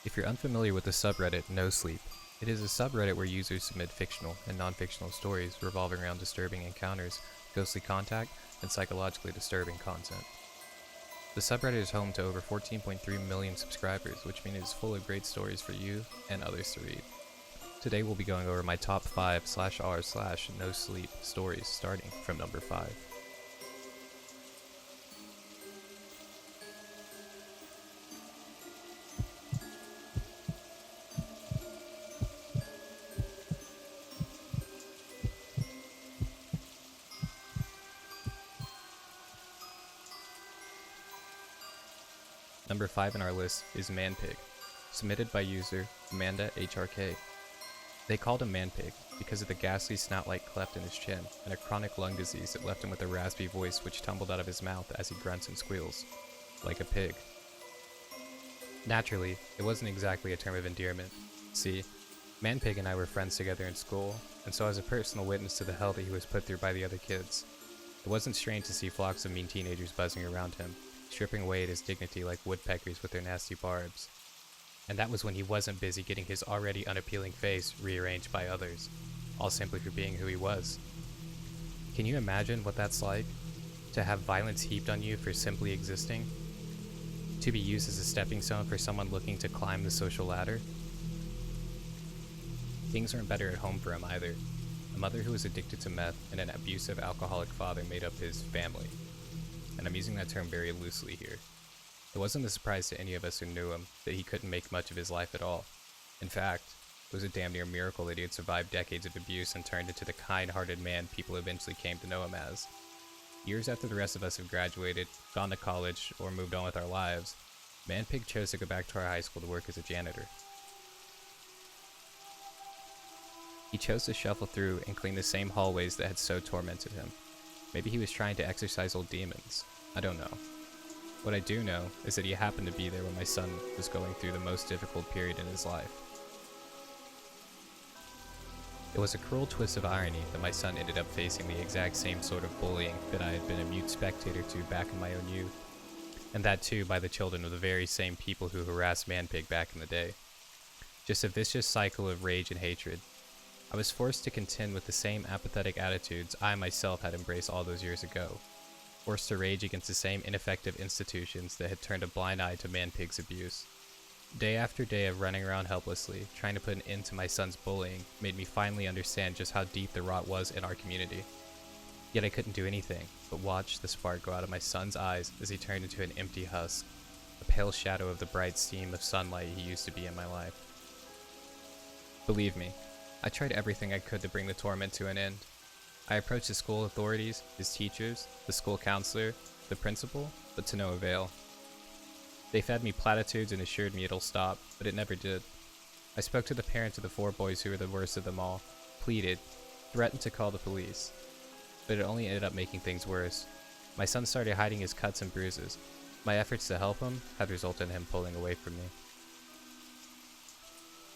If you're unfamiliar with the subreddit NoSleep, it is a subreddit where users submit fictional and non-fictional stories revolving around disturbing encounters, ghostly contact, and psychologically disturbing content. The subreddit is home to over 14.3 million subscribers, which means it is full of great stories for you and others to read. Today we'll be going over my top 5/r/NoSleep stories starting from number 5. Number 5 in our list is Manpig, submitted by user Amanda HRK. They called him Manpig because of the ghastly snout-like cleft in his chin and a chronic lung disease that left him with a raspy voice which tumbled out of his mouth as he grunts and squeals, like a pig. Naturally, it wasn't exactly a term of endearment. See, Manpig and I were friends together in school, and so I was a personal witness to the hell that he was put through by the other kids. It wasn't strange to see flocks of mean teenagers buzzing around him, stripping away at his dignity like woodpeckers with their nasty barbs. And that was when he wasn't busy getting his already unappealing face rearranged by others, all simply for being who he was. Can you imagine what that's like? To have violence heaped on you for simply existing? To be used as a stepping stone for someone looking to climb the social ladder? Things weren't better at home for him either. A mother who was addicted to meth and an abusive alcoholic father made up his family. And I'm using that term very loosely here. It wasn't a surprise to any of us who knew him that he couldn't make much of his life at all. In fact, it was a damn near miracle that he had survived decades of abuse and turned into the kind-hearted man people eventually came to know him as. Years after the rest of us have graduated, gone to college, or moved on with our lives, Manpig chose to go back to our high school to work as a janitor. He chose to shuffle through and clean the same hallways that had so tormented him. Maybe he was trying to exorcise old demons. I don't know. What I do know is that he happened to be there when my son was going through the most difficult period in his life. It was a cruel twist of irony that my son ended up facing the exact same sort of bullying that I had been a mute spectator to back in my own youth. And that too by the children of the very same people who harassed Manpig back in the day. Just a vicious cycle of rage and hatred. I was forced to contend with the same apathetic attitudes I myself had embraced all those years ago, forced to rage against the same ineffective institutions that had turned a blind eye to Manpig's abuse. Day after day of running around helplessly, trying to put an end to my son's bullying, made me finally understand just how deep the rot was in our community. Yet I couldn't do anything but watch the spark go out of my son's eyes as he turned into an empty husk, a pale shadow of the bright stream of sunlight he used to be in my life. Believe me, I tried everything I could to bring the torment to an end. I approached the school authorities, his teachers, the school counselor, the principal, but to no avail. They fed me platitudes and assured me it'll stop, but it never did. I spoke to the parents of the 4 boys who were the worst of them all, pleaded, threatened to call the police, but it only ended up making things worse. My son started hiding his cuts and bruises. My efforts to help him had resulted in him pulling away from me.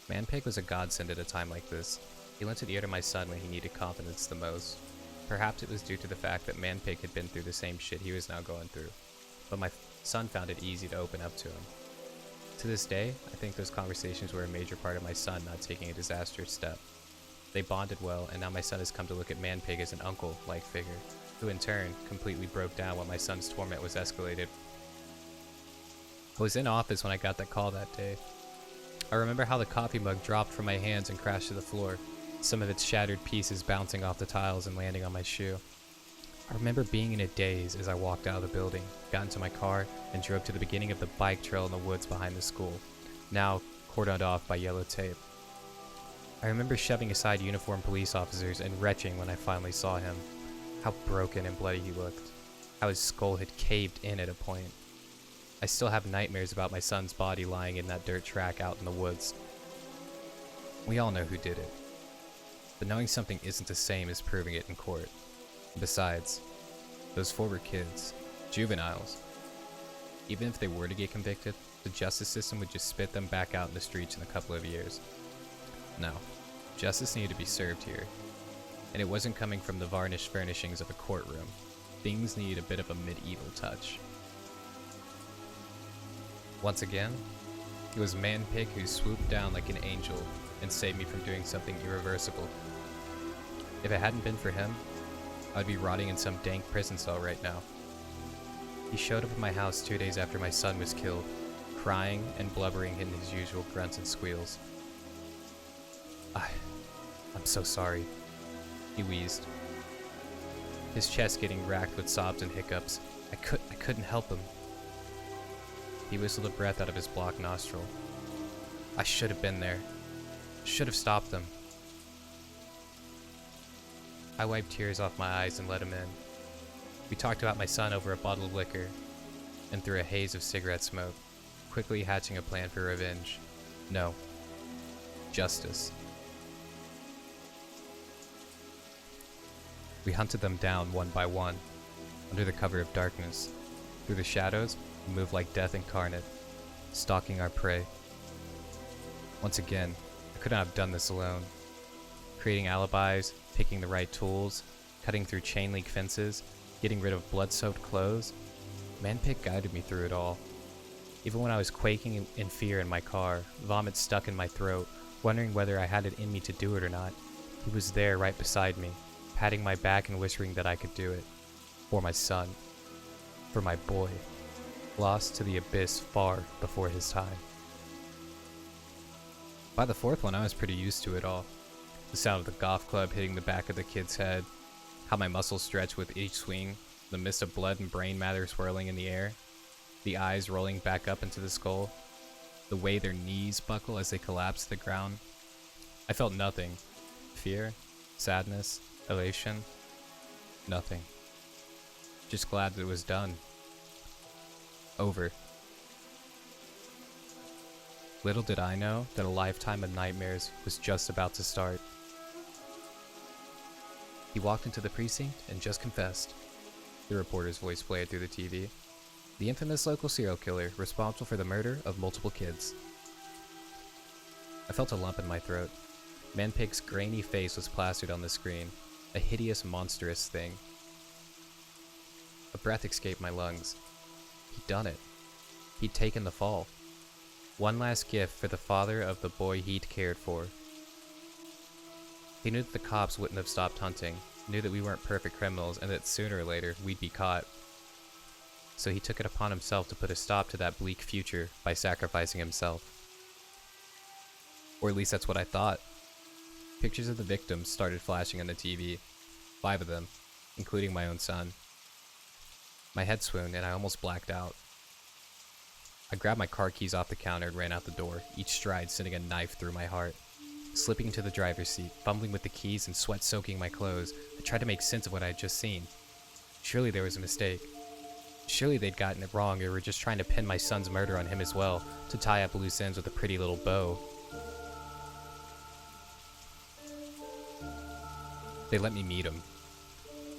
Manpig was a godsend at a time like this. He lent an ear to my son when he needed confidence the most. Perhaps it was due to the fact that Manpig had been through the same shit he was now going through, but my son found it easy to open up to him. To this day, I think those conversations were a major part of my son not taking a disastrous step. They bonded well, and now my son has come to look at Manpig as an uncle-like figure, who in turn completely broke down when my son's torment was escalated. I was in office when I got that call that day. I remember how the coffee mug dropped from my hands and crashed to the floor, some of its shattered pieces bouncing off the tiles and landing on my shoe. I remember being in a daze as I walked out of the building, got into my car, and drove to the beginning of the bike trail in the woods behind the school, now cordoned off by yellow tape. I remember shoving aside uniformed police officers and retching when I finally saw him. How broken and bloody he looked. How his skull had caved in at a point. I still have nightmares about my son's body lying in that dirt track out in the woods. We all know who did it. But knowing something isn't the same as proving it in court. Besides, those 4 were kids, juveniles. Even if they were to get convicted, the justice system would just spit them back out in the streets in a couple of years. No, justice needed to be served here. And it wasn't coming from the varnished furnishings of a courtroom. Things needed a bit of a medieval touch. Once again, It was Manpig who swooped down like an angel and saved me from doing something irreversible. If it hadn't been for him, I'd be rotting in some dank prison cell right now. He showed up at my house 2 days after my son was killed, crying and blubbering in his usual grunts and squeals. I'm so sorry, he wheezed, his chest getting racked with sobs and hiccups. I couldn't help him. He whistled a breath out of his blocked nostril. I should have been there. Should have stopped them. I wiped tears off my eyes and let him in. We talked about my son over a bottle of liquor and through a haze of cigarette smoke, quickly hatching a plan for revenge. No. Justice. We hunted them down one by one, under the cover of darkness. Through the shadows, we moved like death incarnate, stalking our prey. Once again, I couldn't have done this alone. Creating alibis, picking the right tools, cutting through chain link fences, getting rid of blood-soaked clothes. Manpig guided me through it all. Even when I was quaking in fear in my car, vomit stuck in my throat, wondering whether I had it in me to do it or not, he was there right beside me, patting my back and whispering that I could do it. For my son. For my boy. Lost to the abyss far before his time. By the fourth one, I was pretty used to it all. The sound of the golf club hitting the back of the kid's head, how my muscles stretched with each swing, the mist of blood and brain matter swirling in the air, the eyes rolling back up into the skull, the way their knees buckle as they collapse to the ground. I felt nothing. Fear, sadness, elation, nothing. Just glad that it was done. Over. Little did I know that a lifetime of nightmares was just about to start. He walked into the precinct and just confessed. The reporter's voice played through the TV. The infamous local serial killer responsible for the murder of multiple kids. I felt a lump in my throat. Manpig's grainy face was plastered on the screen, a hideous, monstrous thing. A breath escaped my lungs. He'd done it. He'd taken the fall. One last gift for the father of the boy he'd cared for. He knew that the cops wouldn't have stopped hunting, knew that we weren't perfect criminals, and that sooner or later we'd be caught. So he took it upon himself to put a stop to that bleak future by sacrificing himself. Or at least that's what I thought. Pictures of the victims started flashing on the TV. 5 of them, including my own son. My head swooned and I almost blacked out. I grabbed my car keys off the counter and ran out the door, each stride sending a knife through my heart. Slipping into the driver's seat, fumbling with the keys and sweat soaking my clothes, I tried to make sense of what I had just seen. Surely there was a mistake. Surely they'd gotten it wrong or were just trying to pin my son's murder on him as well, to tie up loose ends with a pretty little bow. They let me meet him.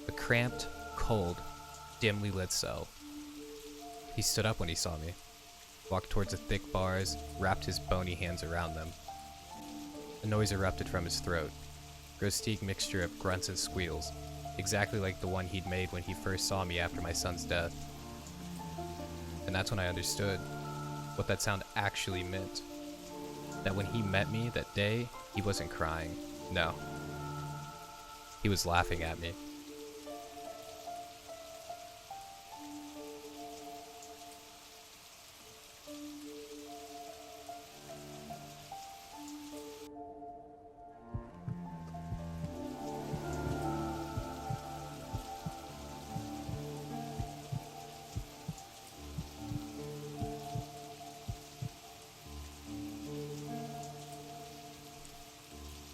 A cramped, cold, dimly lit cell. He stood up when he saw me, walked towards the thick bars, wrapped his bony hands around them. A noise erupted from his throat, a grotesque mixture of grunts and squeals, exactly like the one he'd made when he first saw me after my son's death. And that's when I understood what that sound actually meant. That when he met me that day, he wasn't crying. No. He was laughing at me.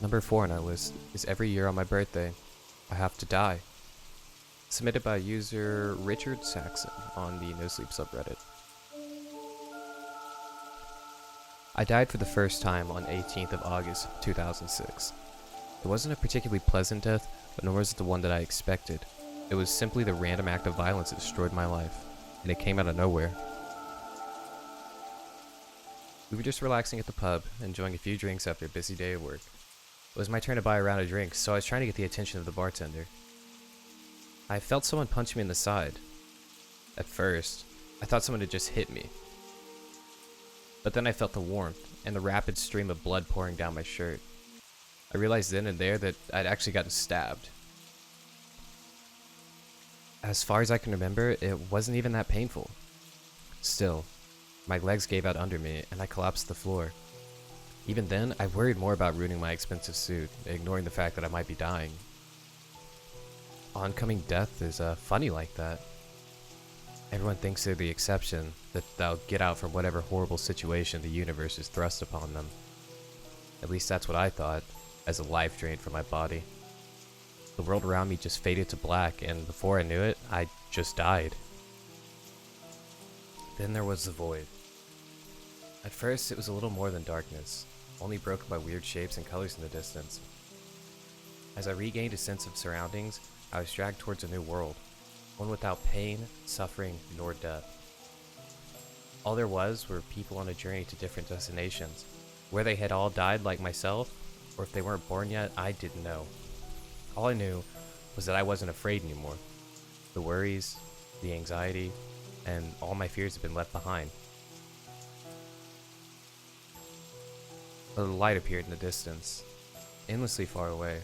Number 4 on our list is every year on my birthday, I have to die. Submitted by user Richard Saxon on the NoSleep subreddit. I died for the first time on 18th of August 2006. It wasn't a particularly pleasant death, but nor was it the one that I expected. It was simply the random act of violence that destroyed my life, and it came out of nowhere. We were just relaxing at the pub, enjoying a few drinks after a busy day of work. It was my turn to buy a round of drinks, so I was trying to get the attention of the bartender. I felt someone punch me in the side. At first, I thought someone had just hit me. But then I felt the warmth and the rapid stream of blood pouring down my shirt. I realized then and there that I'd actually gotten stabbed. As far as I can remember, it wasn't even that painful. Still, my legs gave out under me and I collapsed to the floor. Even then, I worried more about ruining my expensive suit, ignoring the fact that I might be dying. Oncoming death is funny like that. Everyone thinks they're the exception, that they'll get out from whatever horrible situation the universe has thrust upon them. At least that's what I thought, as a life drained from my body. The world around me just faded to black, and before I knew it, I just died. Then there was the void. At first, it was a little more than darkness, only broken by weird shapes and colors in the distance. As I regained a sense of surroundings, I was dragged towards a new world, one without pain, suffering, nor death. All there was were people on a journey to different destinations. Where they had all died like myself, or if they weren't born yet, I didn't know. All I knew was that I wasn't afraid anymore. The worries, the anxiety, and all my fears had been left behind. A light appeared in the distance, endlessly far away.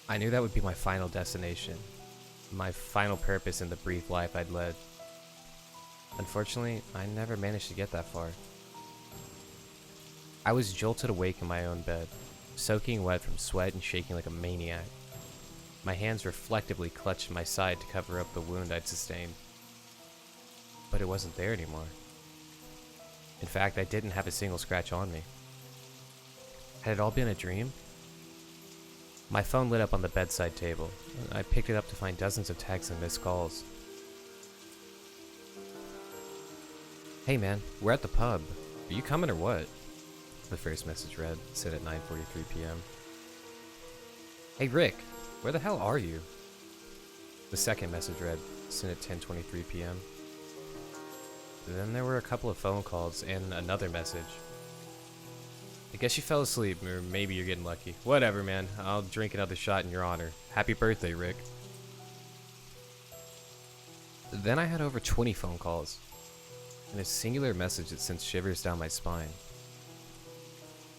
I knew that would be my final destination, my final purpose in the brief life I'd led. Unfortunately, I never managed to get that far. I was jolted awake in my own bed, soaking wet from sweat and shaking like a maniac. My hands reflectively clutched my side to cover up the wound I'd sustained. But it wasn't there anymore. In fact, I didn't have a single scratch on me. Had it all been a dream? My phone lit up on the bedside table. I picked it up to find dozens of texts and missed calls. Hey man, we're at the pub. Are you coming or what? The first message read, sent at 9:43 p.m. Hey Rick, where the hell are you? The second message read, sent at 10:23 p.m. Then there were a couple of phone calls and another message. I guess you fell asleep, or maybe you're getting lucky. Whatever, man. I'll drink another shot in your honor. Happy birthday, Rick. Then I had over 20 phone calls, and a singular message that sent shivers down my spine.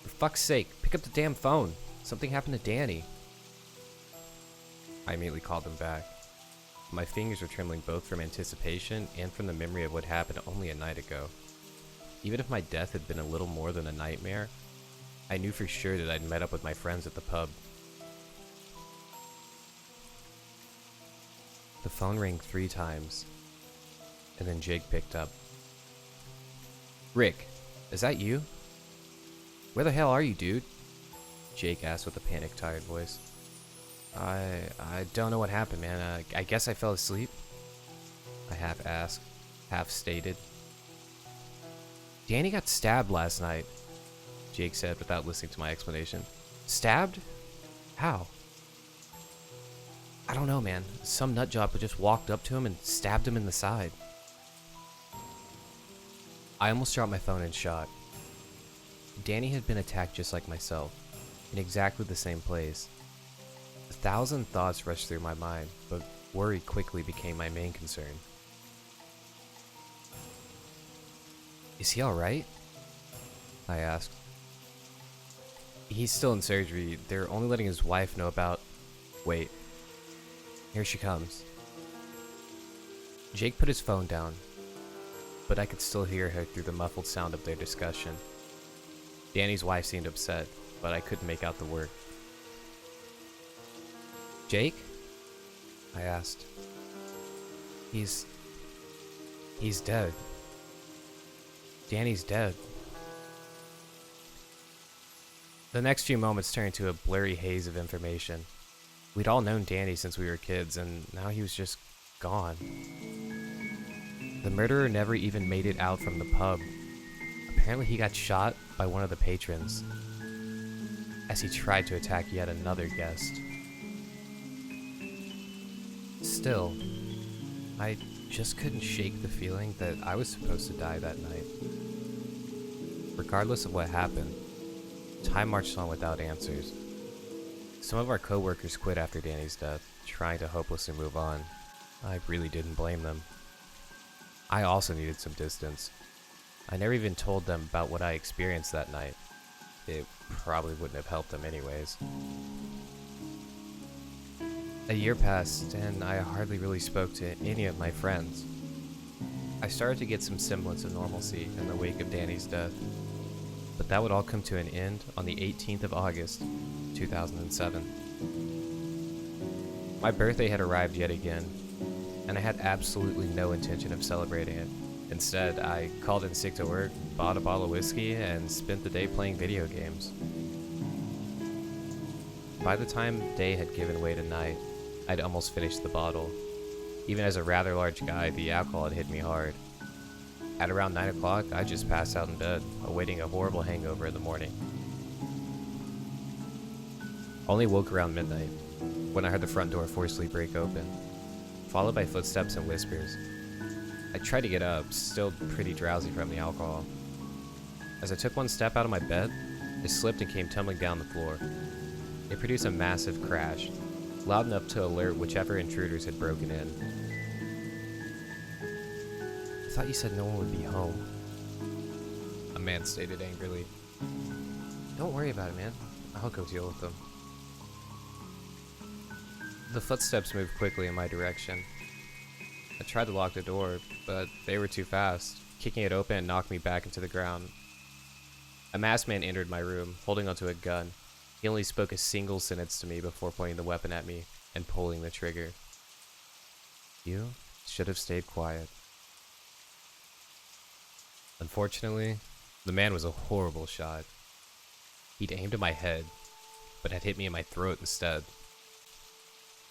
For fuck's sake, pick up the damn phone. Something happened to Danny. I immediately called them back. My fingers were trembling both from anticipation and from the memory of what happened only a night ago. Even if my death had been a little more than a nightmare, I knew for sure that I'd met up with my friends at the pub. The phone rang 3 times, and then Jake picked up. Rick, is that you? Where the hell are you, dude? Jake asked with a panicked, tired voice. I don't know what happened, man. I guess I fell asleep. I half asked, half stated. Danny got stabbed last night, Jake said without listening to my explanation. Stabbed? How? I don't know, man. Some nutjob just walked up to him and stabbed him in the side. I almost dropped my phone in shock. Danny had been attacked just like myself, in exactly the same place. 1,000 thoughts rushed through my mind, but worry quickly became my main concern. Is he alright? I asked. He's still in surgery. They're only letting his wife know about... Wait. Here she comes. Jake put his phone down, but I could still hear her through the muffled sound of their discussion. Danny's wife seemed upset, but I couldn't make out the word. Jake? I asked. He's dead. Danny's dead. The next few moments turned into a blurry haze of information. We'd all known Danny since we were kids, and now he was just gone. The murderer never even made it out from the pub. Apparently he got shot by one of the patrons as he tried to attack yet another guest. Still, I just couldn't shake the feeling that I was supposed to die that night. Regardless of what happened, time marched on without answers. Some of our co-workers quit after Danny's death, trying to hopelessly move on. I really didn't blame them. I also needed some distance. I never even told them about what I experienced that night. It probably wouldn't have helped them anyways. A year passed, and I hardly really spoke to any of my friends. I started to get some semblance of normalcy in the wake of Danny's death, but that would all come to an end on the 18th of August, 2007. My birthday had arrived yet again, and I had absolutely no intention of celebrating it. Instead, I called in sick to work, bought a bottle of whiskey, and spent the day playing video games. By the time day had given way to night, I'd almost finished the bottle. Even as a rather large guy, the alcohol had hit me hard. At around 9 o'clock, I just passed out in bed, awaiting a horrible hangover in the morning. Only woke around midnight, when I heard the front door forcefully break open, followed by footsteps and whispers. I tried to get up, still pretty drowsy from the alcohol. As I took one step out of my bed, it slipped and came tumbling down the floor. It produced a massive crash, loud enough to alert whichever intruders had broken in. "I thought you said no one would be home," a man stated angrily. "Don't worry about it, man. I'll go deal with them." The footsteps moved quickly in my direction. I tried to lock the door, but they were too fast. Kicking it open, it knocked me back into the ground. A masked man entered my room, holding onto a gun. He only spoke a single sentence to me before pointing the weapon at me and pulling the trigger. "You should have stayed quiet." Unfortunately, the man was a horrible shot. He'd aimed at my head, but had hit me in my throat instead.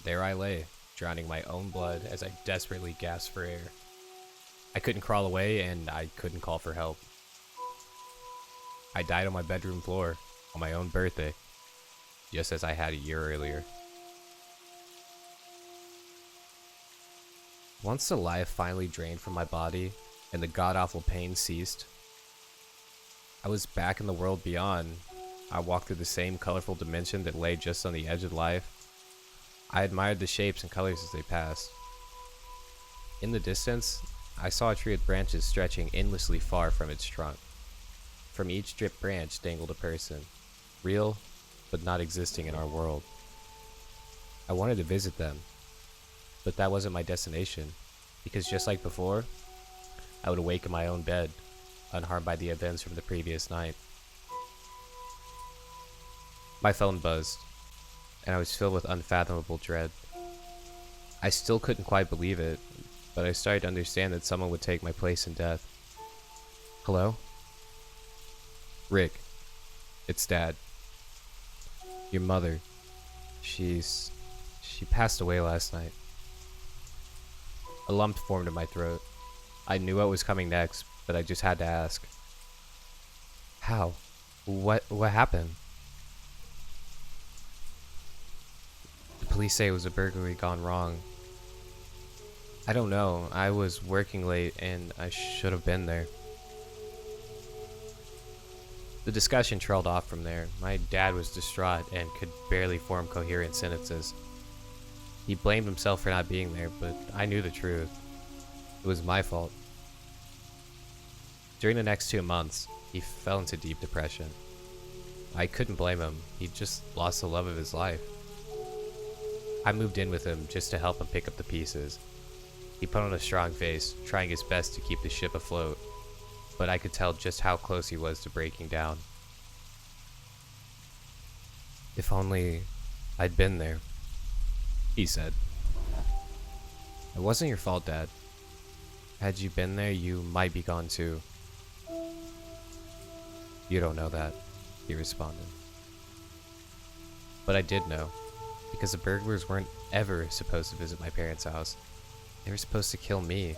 There I lay, drowning my own blood as I desperately gasped for air. I couldn't crawl away, and I couldn't call for help. I died on my bedroom floor on my own birthday, just as I had a year earlier. Once the life finally drained from my body and the god-awful pain ceased, I was back in the world beyond. I walked through the same colorful dimension that lay just on the edge of life. I admired the shapes and colors as they passed. In the distance, I saw a tree with branches stretching endlessly far from its trunk. From each dripped branch dangled a person, real but not existing in our world. I wanted to visit them, but that wasn't my destination, because just like before, I would awake in my own bed, unharmed by the events from the previous night. My phone buzzed, and I was filled with unfathomable dread. I still couldn't quite believe it, but I started to understand that someone would take my place in death. "Hello? Rick, it's Dad. Your mother, she passed away last night." A lump formed in my throat. I knew what was coming next, but I just had to ask. "How? What happened?" "The police say it was a burglary gone wrong." "I don't know. I was working late and I should have been there." The discussion trailed off from there. My dad was distraught and could barely form coherent sentences. He blamed himself for not being there, but I knew the truth. It was my fault. During the next 2 months, he fell into deep depression. I couldn't blame him. He just lost the love of his life. I moved in with him just to help him pick up the pieces. He put on a strong face, trying his best to keep the ship afloat, but I could tell just how close he was to breaking down. "If only I'd been there," he said. "It wasn't your fault, Dad. Had you been there, you might be gone too." "You don't know that," he responded. But I did know, because the burglars weren't ever supposed to visit my parents' house. They were supposed to kill me.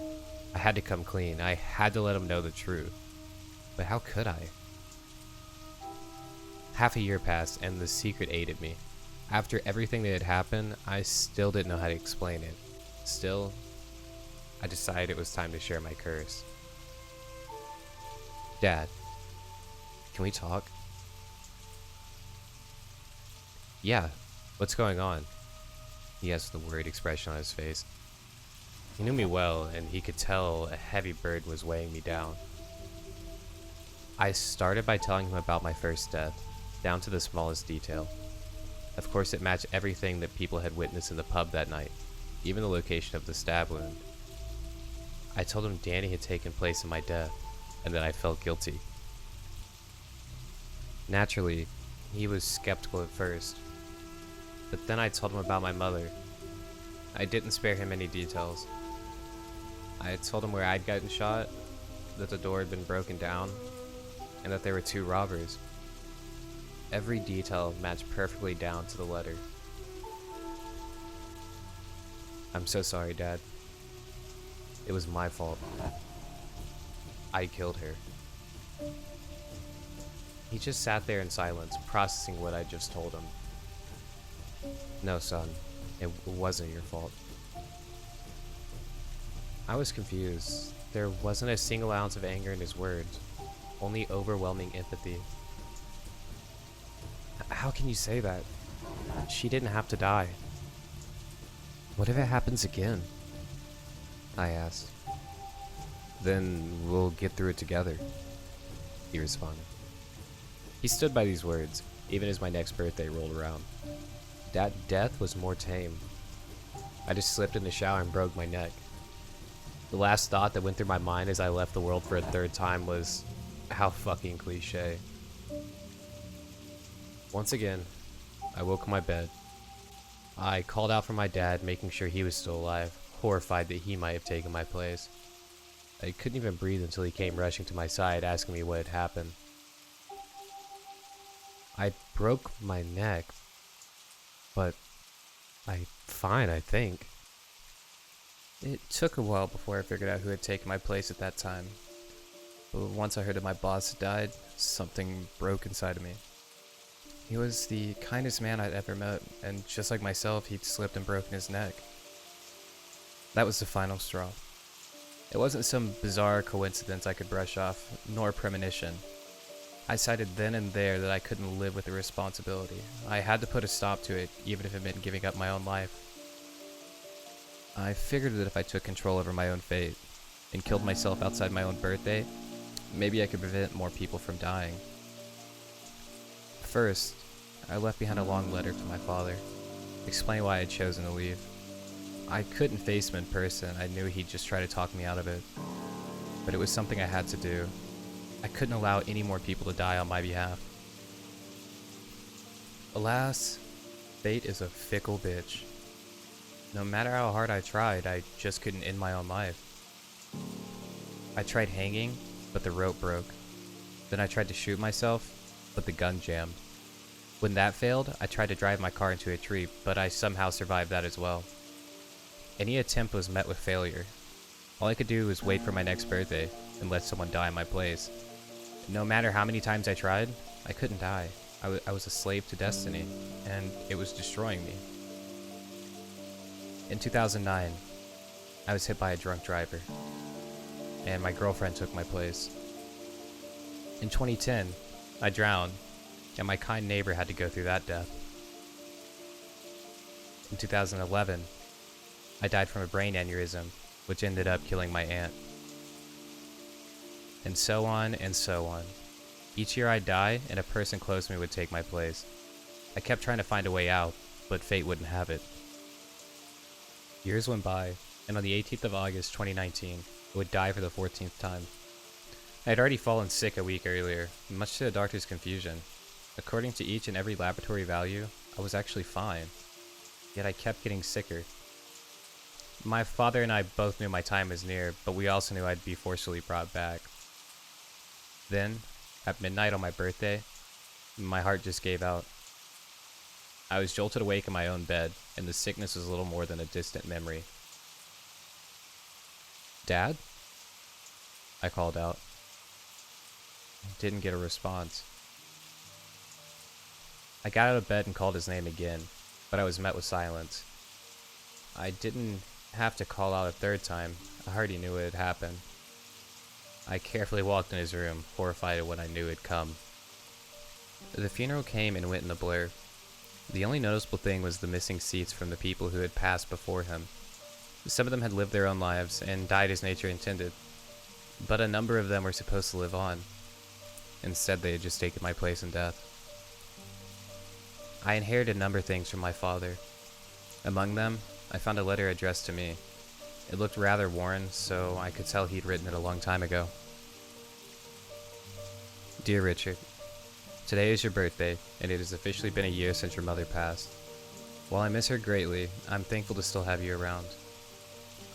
I had to come clean. I had to let them know the truth. But how could I? Half a year passed, and the secret ate at me. After everything that had happened, I still didn't know how to explain it. Still, I decided it was time to share my curse. "Dad, can we talk?" "Yeah, what's going on?" He asked with a worried expression on his face. He knew me well, and he could tell a heavy burden was weighing me down. I started by telling him about my first death, down to the smallest detail. Of course, it matched everything that people had witnessed in the pub that night, even the location of the stab wound. I told him Danny had taken place in my death, and that I felt guilty. Naturally, he was skeptical at first, but then I told him about my mother. I didn't spare him any details. I told him where I'd gotten shot, that the door had been broken down, and that there were 2 robbers. Every detail matched perfectly down to the letter. I'm so sorry, Dad. It was my fault. I killed her. He just sat there in silence, processing what I just told him. No, son, it wasn't your fault. I was confused. There wasn't a single ounce of anger in his words, only overwhelming empathy. How can you say that? She didn't have to die. What if it happens again? I asked. Then we'll get through it together, he responded. He stood by these words, even as my next birthday rolled around. That death was more tame. I just slipped in the shower and broke my neck. The last thought that went through my mind as I left the world for a 3rd time was, how fucking cliche. Once again, I woke in my bed. I called out for my dad, making sure he was still alive, horrified that he might have taken my place. I couldn't even breathe until he came rushing to my side, asking me what had happened. I broke my neck, but I'm fine, I think. It took a while before I figured out who had taken my place at that time. But once I heard that my boss had died, something broke inside of me. He was the kindest man I'd ever met, and just like myself, he'd slipped and broken his neck. That was the final straw. It wasn't some bizarre coincidence I could brush off, nor premonition. I decided then and there that I couldn't live with the responsibility. I had to put a stop to it, even if it meant giving up my own life. I figured that if I took control over my own fate, and killed myself outside my own birthday, maybe I could prevent more people from dying. First, I left behind a long letter to my father, explaining why I had chosen to leave. I couldn't face him in person. I knew he'd just try to talk me out of it. But it was something I had to do. I couldn't allow any more people to die on my behalf. Alas, fate is a fickle bitch. No matter how hard I tried, I just couldn't end my own life. I tried hanging, but the rope broke. Then I tried to shoot myself, but the gun jammed. When that failed, I tried to drive my car into a tree, but I somehow survived that as well. Any attempt was met with failure. All I could do was wait for my next birthday and let someone die in my place. No matter how many times I tried, I couldn't die. I was a slave to destiny, and it was destroying me. In 2009, I was hit by a drunk driver, and my girlfriend took my place. In 2010, I drowned, and my kind neighbor had to go through that death. In 2011, I died from a brain aneurysm, which ended up killing my aunt. And so on and so on. Each year I'd die, and a person close to me would take my place. I kept trying to find a way out, but fate wouldn't have it. Years went by, and on the 18th of August 2019, I would die for the 14th time. I had already fallen sick a week earlier, much to the doctor's confusion. According to each and every laboratory value, I was actually fine. Yet I kept getting sicker. My father and I both knew my time was near, but we also knew I'd be forcibly brought back. Then, at midnight on my birthday, my heart just gave out. I was jolted awake in my own bed, and the sickness was little more than a distant memory. "Dad?" I called out. I didn't get a response. I got out of bed and called his name again, but I was met with silence. I didn't have to call out a 3rd time. I already knew what had happened. I carefully walked in his room, horrified at what I knew had come. The funeral came and went in a blur. The only noticeable thing was the missing seats from the people who had passed before him. Some of them had lived their own lives and died as nature intended, but a number of them were supposed to live on. Instead, they had just taken my place in death. I inherited a number of things from my father. Among them, I found a letter addressed to me. It looked rather worn, so I could tell he'd written it a long time ago. Dear Richard, today is your birthday, and it has officially been a year since your mother passed. While I miss her greatly, I'm thankful to still have you around.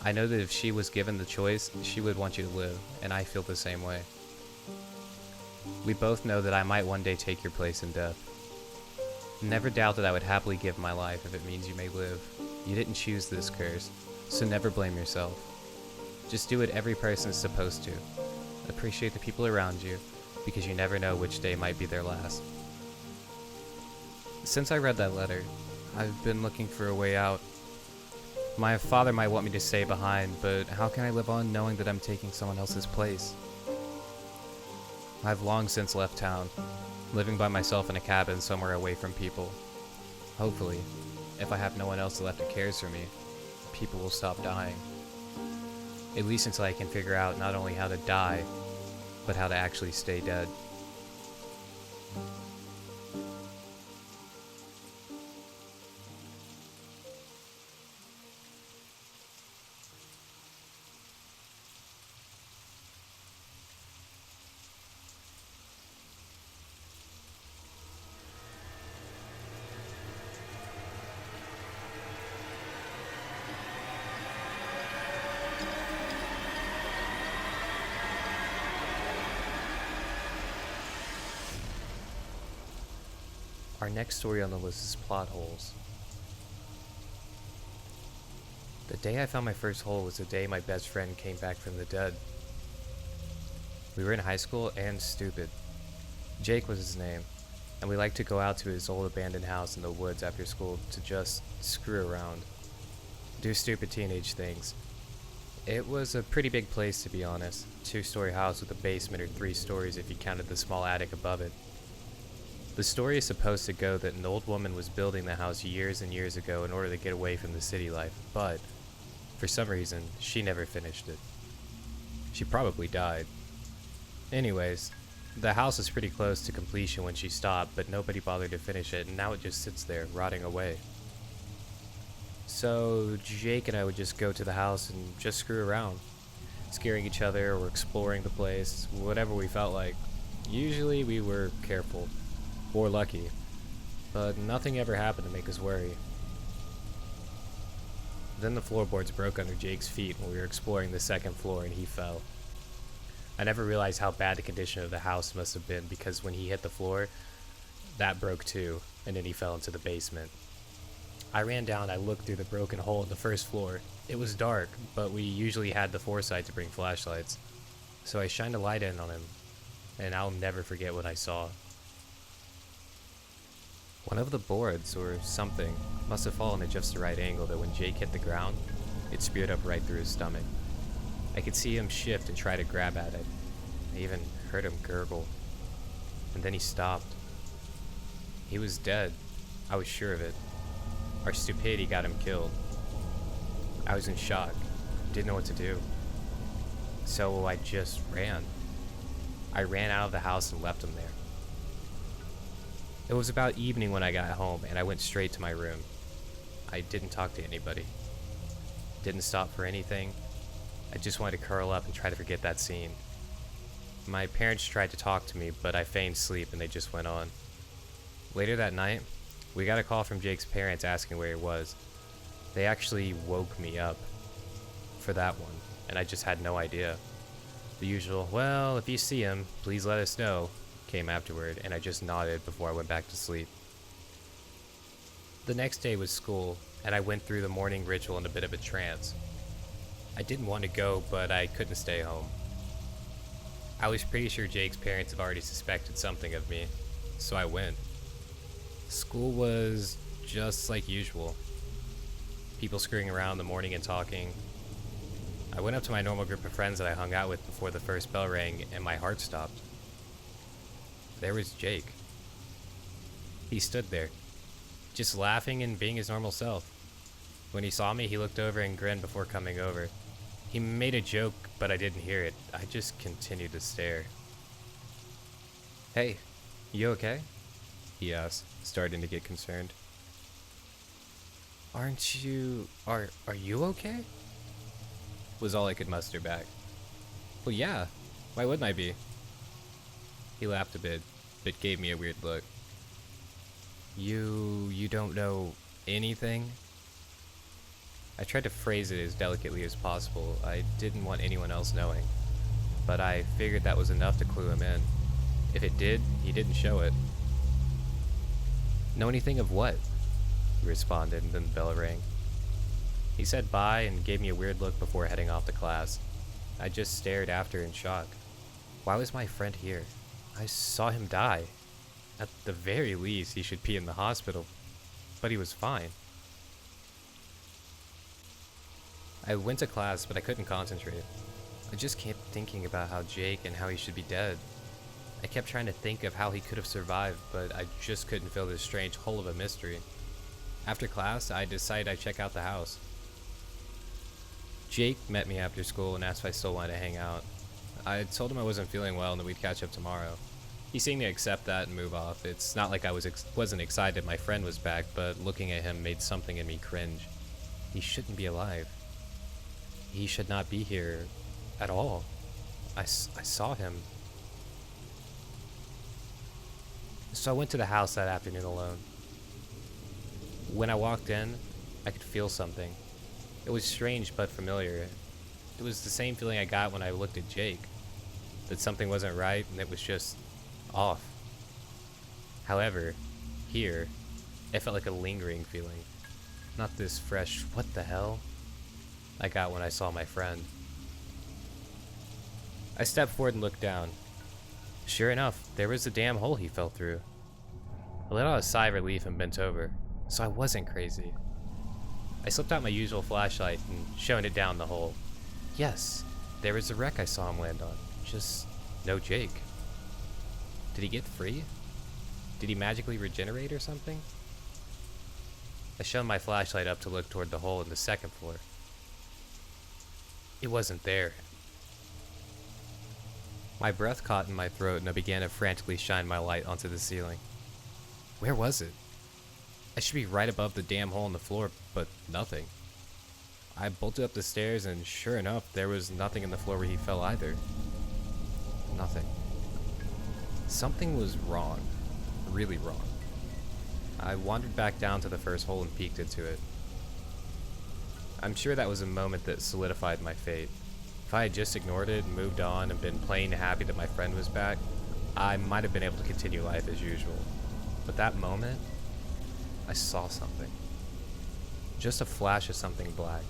I know that if she was given the choice, she would want you to live, and I feel the same way. We both know that I might one day take your place in death. Never doubt that I would happily give my life if it means you may live. You didn't choose this curse, so never blame yourself. Just do what every person is supposed to. Appreciate the people around you, because you never know which day might be their last. Since I read that letter, I've been looking for a way out. My father might want me to stay behind, but how can I live on knowing that I'm taking someone else's place? I've long since left town, living by myself in a cabin somewhere away from people. Hopefully, if I have no one else left that cares for me, people will stop dying. At least until I can figure out not only how to die, but how to actually stay dead. Our next story on the list is plot holes. The day I found my first hole was the day my best friend came back from the dead. We were in high school and stupid. Jake was his name, and we liked to go out to his old abandoned house in the woods after school to just screw around, do stupid teenage things. It was a pretty big place, to be honest. 2-story house with a basement, or 3 stories if you counted the small attic above it. The story is supposed to go that an old woman was building the house years and years ago in order to get away from the city life, but for some reason, she never finished it. She probably died. Anyways, the house is pretty close to completion when she stopped, but nobody bothered to finish it, and now it just sits there, rotting away. So Jake and I would just go to the house and just screw around, scaring each other or exploring the place, whatever we felt like. Usually we were careful. Or lucky, but nothing ever happened to make us worry. Then the floorboards broke under Jake's feet when we were exploring the 2nd floor and he fell. I never realized how bad the condition of the house must have been because when he hit the floor, that broke too, and then he fell into the basement. I ran down, I looked through the broken hole in the 1st floor. It was dark, but we usually had the foresight to bring flashlights. So I shined a light in on him, and I'll never forget what I saw. One of the boards, or something, must have fallen at just the right angle that when Jake hit the ground, it speared up right through his stomach. I could see him shift and try to grab at it. I even heard him gurgle. And then he stopped. He was dead. I was sure of it. Our stupidity got him killed. I was in shock. Didn't know what to do. So I just ran. I ran out of the house and left him there. It was about evening when I got home, and I went straight to my room. I didn't talk to anybody. Didn't stop for anything. I just wanted to curl up and try to forget that scene. My parents tried to talk to me, but I feigned sleep and they just went on. Later that night, we got a call from Jake's parents asking where he was. They actually woke me up for that one, and I just had no idea. The usual, well, if you see him, please let us know, came afterward, and I just nodded before I went back to sleep. The next day was school, and I went through the morning ritual in a bit of a trance. I didn't want to go, but I couldn't stay home. I was pretty sure Jake's parents had already suspected something of me, so I went. School was just like usual. People screwing around in the morning and talking. I went up to my normal group of friends that I hung out with before the first bell rang, and my heart stopped. There was Jake. He stood there, just laughing and being his normal self. When he saw me, he looked over and grinned before coming over. He made a joke, but I didn't hear it. I just continued to stare. Hey, you okay? He asked, starting to get concerned. Aren't you... Are you okay? Was all I could muster back. Well, yeah. Why wouldn't I be? He laughed a bit, but gave me a weird look. You don't know anything? I tried to phrase it as delicately as possible. I didn't want anyone else knowing. But I figured that was enough to clue him in. If it did, he didn't show it. Know anything of what? He responded, and then the bell rang. He said bye and gave me a weird look before heading off to class. I just stared after in shock. Why was my friend here? I saw him die. At the very least, he should be in the hospital. But he was fine. I went to class, but I couldn't concentrate. I just kept thinking about how Jake and how he should be dead. I kept trying to think of how he could have survived, but I just couldn't fill this strange hole of a mystery. After class, I decided I'd check out the house. Jake met me after school and asked if I still wanted to hang out. I told him I wasn't feeling well and that we'd catch up tomorrow. He seemed to accept that and move off. It's not like I wasn't excited my friend was back, but looking at him made something in me cringe. He shouldn't be alive. He should not be here at all. I saw him. So I went to the house that afternoon alone. When I walked in, I could feel something. It was strange but familiar. It was the same feeling I got when I looked at Jake. That something wasn't right and it was just off. However, here, it felt like a lingering feeling. Not this fresh, what the hell, I got when I saw my friend. I stepped forward and looked down. Sure enough, there was the damn hole he fell through. I let out a sigh of relief and bent over, so I wasn't crazy. I slipped out my usual flashlight and shone it down the hole. Yes, there was the wreck I saw him land on, just no Jake. Did he get free? Did he magically regenerate or something? I shone my flashlight up to look toward the hole in the second floor. It wasn't there. My breath caught in my throat and I began to frantically shine my light onto the ceiling. Where was it? I should be right above the damn hole in the floor, but nothing. I bolted up the stairs and sure enough, there was nothing in the floor where he fell either. Nothing. Something was wrong. Really wrong. I wandered back down to the first hole and peeked into it. I'm sure that was a moment that solidified my fate. If I had just ignored it and moved on and been plain happy that my friend was back, I might have been able to continue life as usual. But that moment, I saw something. Just a flash of something black.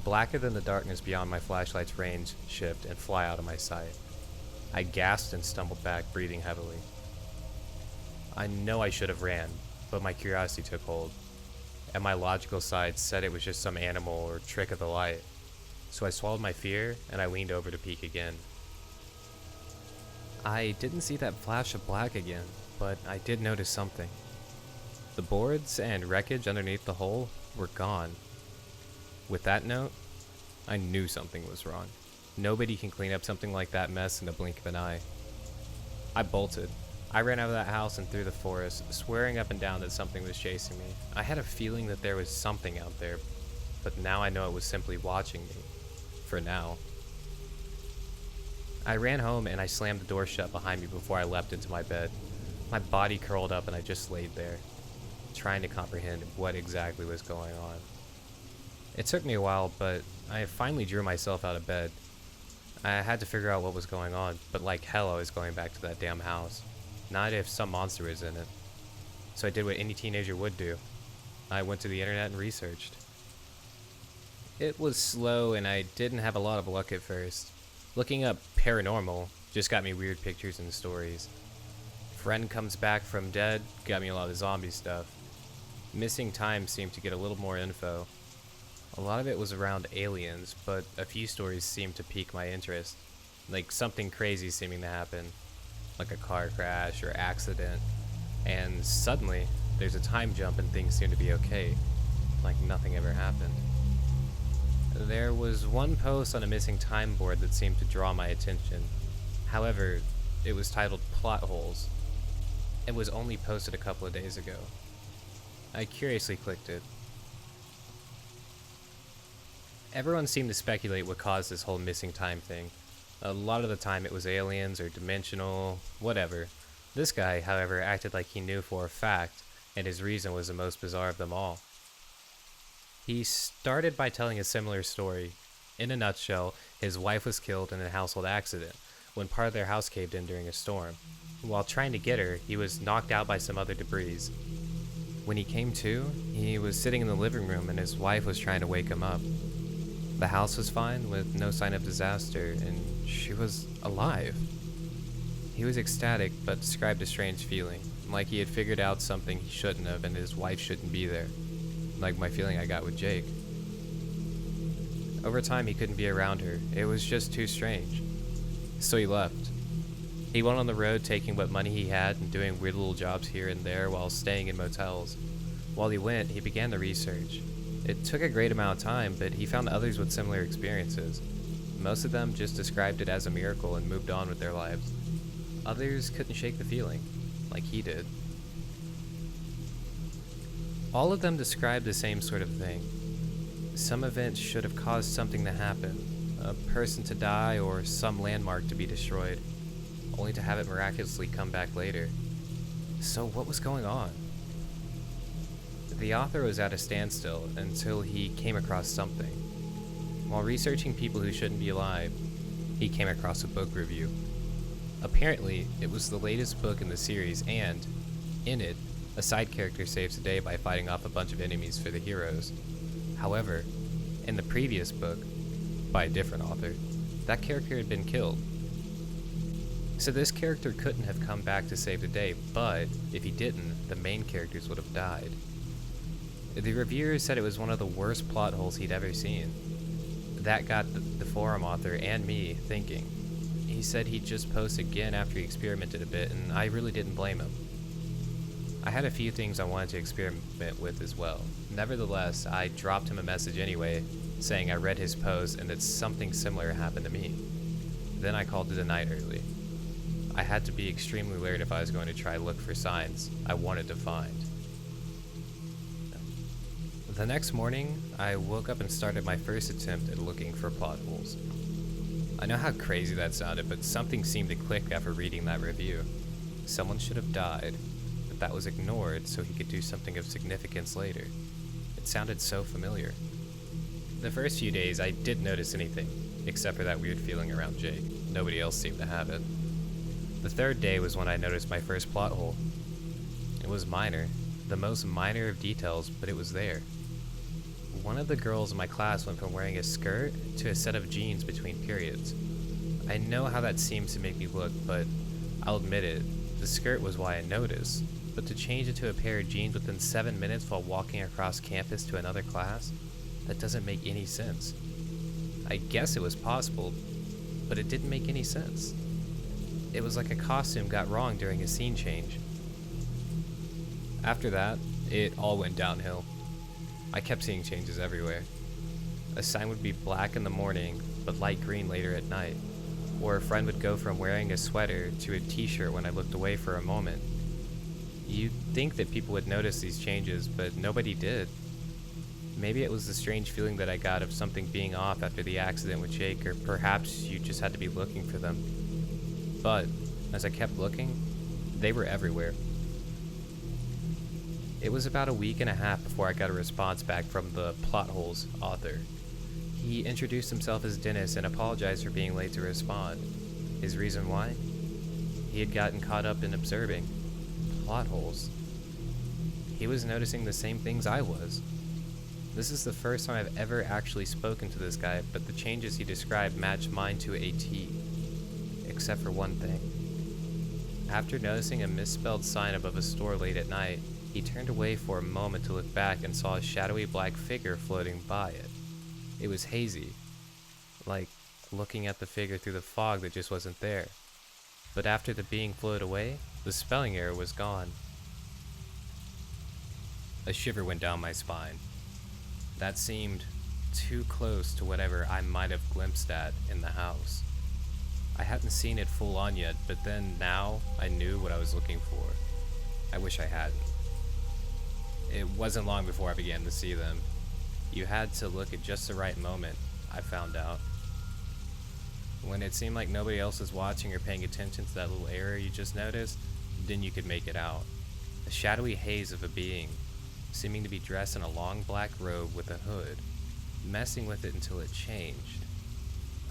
Blacker than the darkness beyond my flashlight's range shift and fly out of my sight. I gasped and stumbled back, breathing heavily. I know I should have ran, but my curiosity took hold, and my logical side said it was just some animal or trick of the light. So I swallowed my fear, and I leaned over to peek again. I didn't see that flash of black again, but I did notice something. The boards and wreckage underneath the hole were gone. With that note, I knew something was wrong. Nobody can clean up something like that mess in the blink of an eye. I bolted. I ran out of that house and through the forest, swearing up and down that something was chasing me. I had a feeling that there was something out there, but now I know it was simply watching me. For now. I ran home and I slammed the door shut behind me before I leapt into my bed. My body curled up and I just laid there, trying to comprehend what exactly was going on. It took me a while, but I finally drew myself out of bed. I had to figure out what was going on, but like hell I was going back to that damn house. Not if some monster was in it. So I did what any teenager would do. I went to the internet and researched. It was slow and I didn't have a lot of luck at first. Looking up paranormal just got me weird pictures and stories. Friend comes back from dead got me a lot of zombie stuff. Missing time seemed to get a little more info. A lot of it was around aliens, but a few stories seemed to pique my interest. Like something crazy seeming to happen. Like a car crash or accident. And suddenly, there's a time jump and things seem to be okay. Like nothing ever happened. There was one post on a missing time board that seemed to draw my attention. However, it was titled Plot Holes, and was only posted a couple of days ago. I curiously clicked it. Everyone seemed to speculate what caused this whole missing time thing. A lot of the time it was aliens or dimensional, whatever. This guy, however, acted like he knew for a fact, and his reason was the most bizarre of them all. He started by telling a similar story. In a nutshell, his wife was killed in a household accident when part of their house caved in during a storm. While trying to get her, he was knocked out by some other debris. When he came to, he was sitting in the living room and his wife was trying to wake him up. The house was fine with no sign of disaster, and she was alive. He was ecstatic, but described a strange feeling, like he had figured out something he shouldn't have and his wife shouldn't be there, like my feeling I got with Jake. Over time, he couldn't be around her. It was just too strange. So he left. He went on the road taking what money he had and doing weird little jobs here and there while staying in motels. While he went, he began the research. It took a great amount of time, but he found others with similar experiences. Most of them just described it as a miracle and moved on with their lives. Others couldn't shake the feeling, like he did. All of them described the same sort of thing. Some event should have caused something to happen, a person to die or some landmark to be destroyed, only to have it miraculously come back later. So what was going on? The author was at a standstill until he came across something. While researching people who shouldn't be alive, he came across a book review. Apparently, it was the latest book in the series, and, in it, a side character saves the day by fighting off a bunch of enemies for the heroes. However, in the previous book, by a different author, that character had been killed. So this character couldn't have come back to save the day, but if he didn't, the main characters would have died. The reviewer said it was one of the worst plot holes he'd ever seen. That got the forum author and me thinking. He said he'd just post again after he experimented a bit, and I really didn't blame him. I had a few things I wanted to experiment with as well. Nevertheless, I dropped him a message anyway, saying I read his post and that something similar happened to me. Then I called it a night early. I had to be extremely alert if I was going to try to look for signs I wanted to find. The next morning, I woke up and started my first attempt at looking for plot holes. I know how crazy that sounded, but something seemed to click after reading that review. Someone should have died, but that was ignored so he could do something of significance later. It sounded so familiar. The first few days, I didn't notice anything, except for that weird feeling around Jake. Nobody else seemed to have it. The third day was when I noticed my first plot hole. It was minor, the most minor of details, but it was there. One of the girls in my class went from wearing a skirt to a set of jeans between periods. I know how that seems to make me look, but I'll admit it, the skirt was why I noticed. But to change it to a pair of jeans within 7 minutes while walking across campus to another class, that doesn't make any sense. I guess it was possible, but it didn't make any sense. It was like a costume got wrong during a scene change. After that, it all went downhill. I kept seeing changes everywhere. A sign would be black in the morning, but light green later at night. Or a friend would go from wearing a sweater to a t-shirt when I looked away for a moment. You'd think that people would notice these changes, but nobody did. Maybe it was the strange feeling that I got of something being off after the accident with Jake, or perhaps you just had to be looking for them. But, as I kept looking, they were everywhere. It was about a week and a half before I got a response back from the Plot Holes author. He introduced himself as Dennis and apologized for being late to respond. His reason why? He had gotten caught up in observing plot holes. He was noticing the same things I was. This is the first time I've ever actually spoken to this guy, but the changes he described matched mine to a T. Except for one thing. After noticing a misspelled sign above a store late at night, he turned away for a moment to look back and saw a shadowy black figure floating by it. It was hazy, like looking at the figure through the fog that just wasn't there. But after the being floated away, the spelling error was gone. A shiver went down my spine. That seemed too close to whatever I might have glimpsed at in the house. I hadn't seen it full on yet, but then now I knew what I was looking for. I wish I hadn't. It wasn't long before I began to see them. You had to look at just the right moment, I found out. When it seemed like nobody else was watching or paying attention to that little area you just noticed, then you could make it out. A shadowy haze of a being, seeming to be dressed in a long black robe with a hood, messing with it until it changed.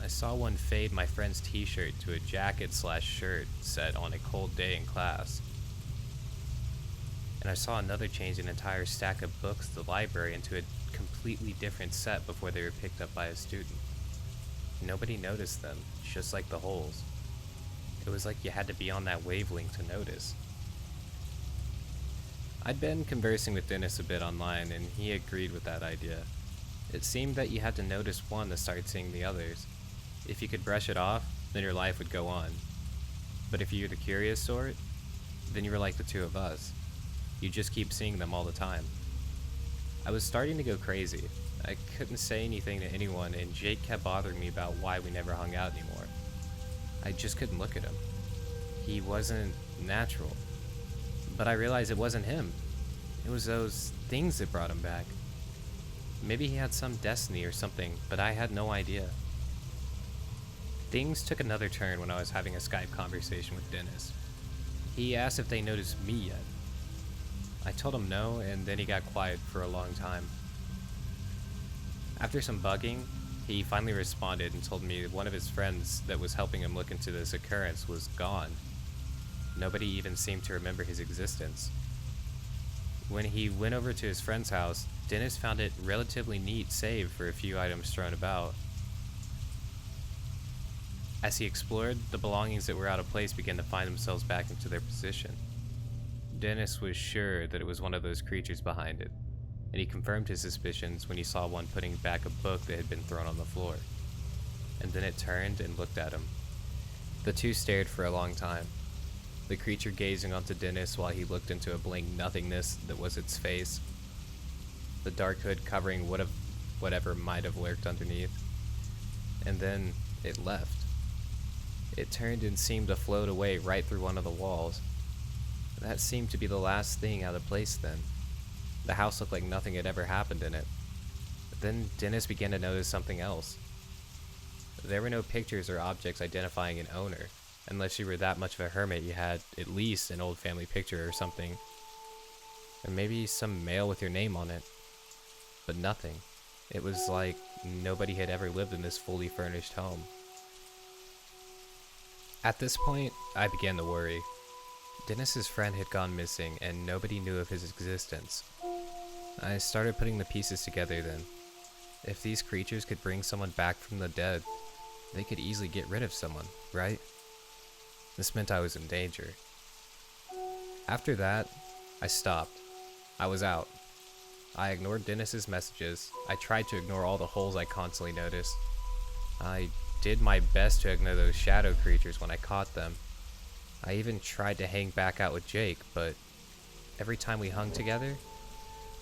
I saw one fade my friend's t-shirt to a jacket/shirt set on a cold day in class. And I saw another change an entire stack of books at the library into a completely different set before they were picked up by a student. Nobody noticed them, just like the holes. It was like you had to be on that wavelength to notice. I'd been conversing with Dennis a bit online, and he agreed with that idea. It seemed that you had to notice one to start seeing the others. If you could brush it off, then your life would go on. But if you're the curious sort, then you were like the two of us. You just keep seeing them all the time. I was starting to go crazy. I couldn't say anything to anyone, and Jake kept bothering me about why we never hung out anymore. I just couldn't look at him. He wasn't natural. But I realized it wasn't him. It was those things that brought him back. Maybe he had some destiny or something, but I had no idea. Things took another turn when I was having a Skype conversation with Dennis. He asked if they noticed me yet. I told him no, and then he got quiet for a long time. After some bugging, he finally responded and told me that one of his friends that was helping him look into this occurrence was gone. Nobody even seemed to remember his existence. When he went over to his friend's house, Dennis found it relatively neat save for a few items thrown about. As he explored, the belongings that were out of place began to find themselves back into their position. Dennis was sure that it was one of those creatures behind it, and he confirmed his suspicions when he saw one putting back a book that had been thrown on the floor. And then it turned and looked at him. The two stared for a long time, the creature gazing onto Dennis while he looked into a blank nothingness that was its face, the dark hood covering whatever might have lurked underneath. And then it left. It turned and seemed to float away right through one of the walls. That seemed to be the last thing out of place then. The house looked like nothing had ever happened in it. But then Dennis began to notice something else. There were no pictures or objects identifying an owner. Unless you were that much of a hermit, you had at least an old family picture or something. Or maybe some mail with your name on it. But nothing. It was like nobody had ever lived in this fully furnished home. At this point, I began to worry. Dennis's friend had gone missing, and nobody knew of his existence. I started putting the pieces together then. If these creatures could bring someone back from the dead, they could easily get rid of someone, right? This meant I was in danger. After that, I stopped. I was out. I ignored Dennis's messages. I tried to ignore all the holes I constantly noticed. I did my best to ignore those shadow creatures when I caught them. I even tried to hang back out with Jake, but every time we hung together,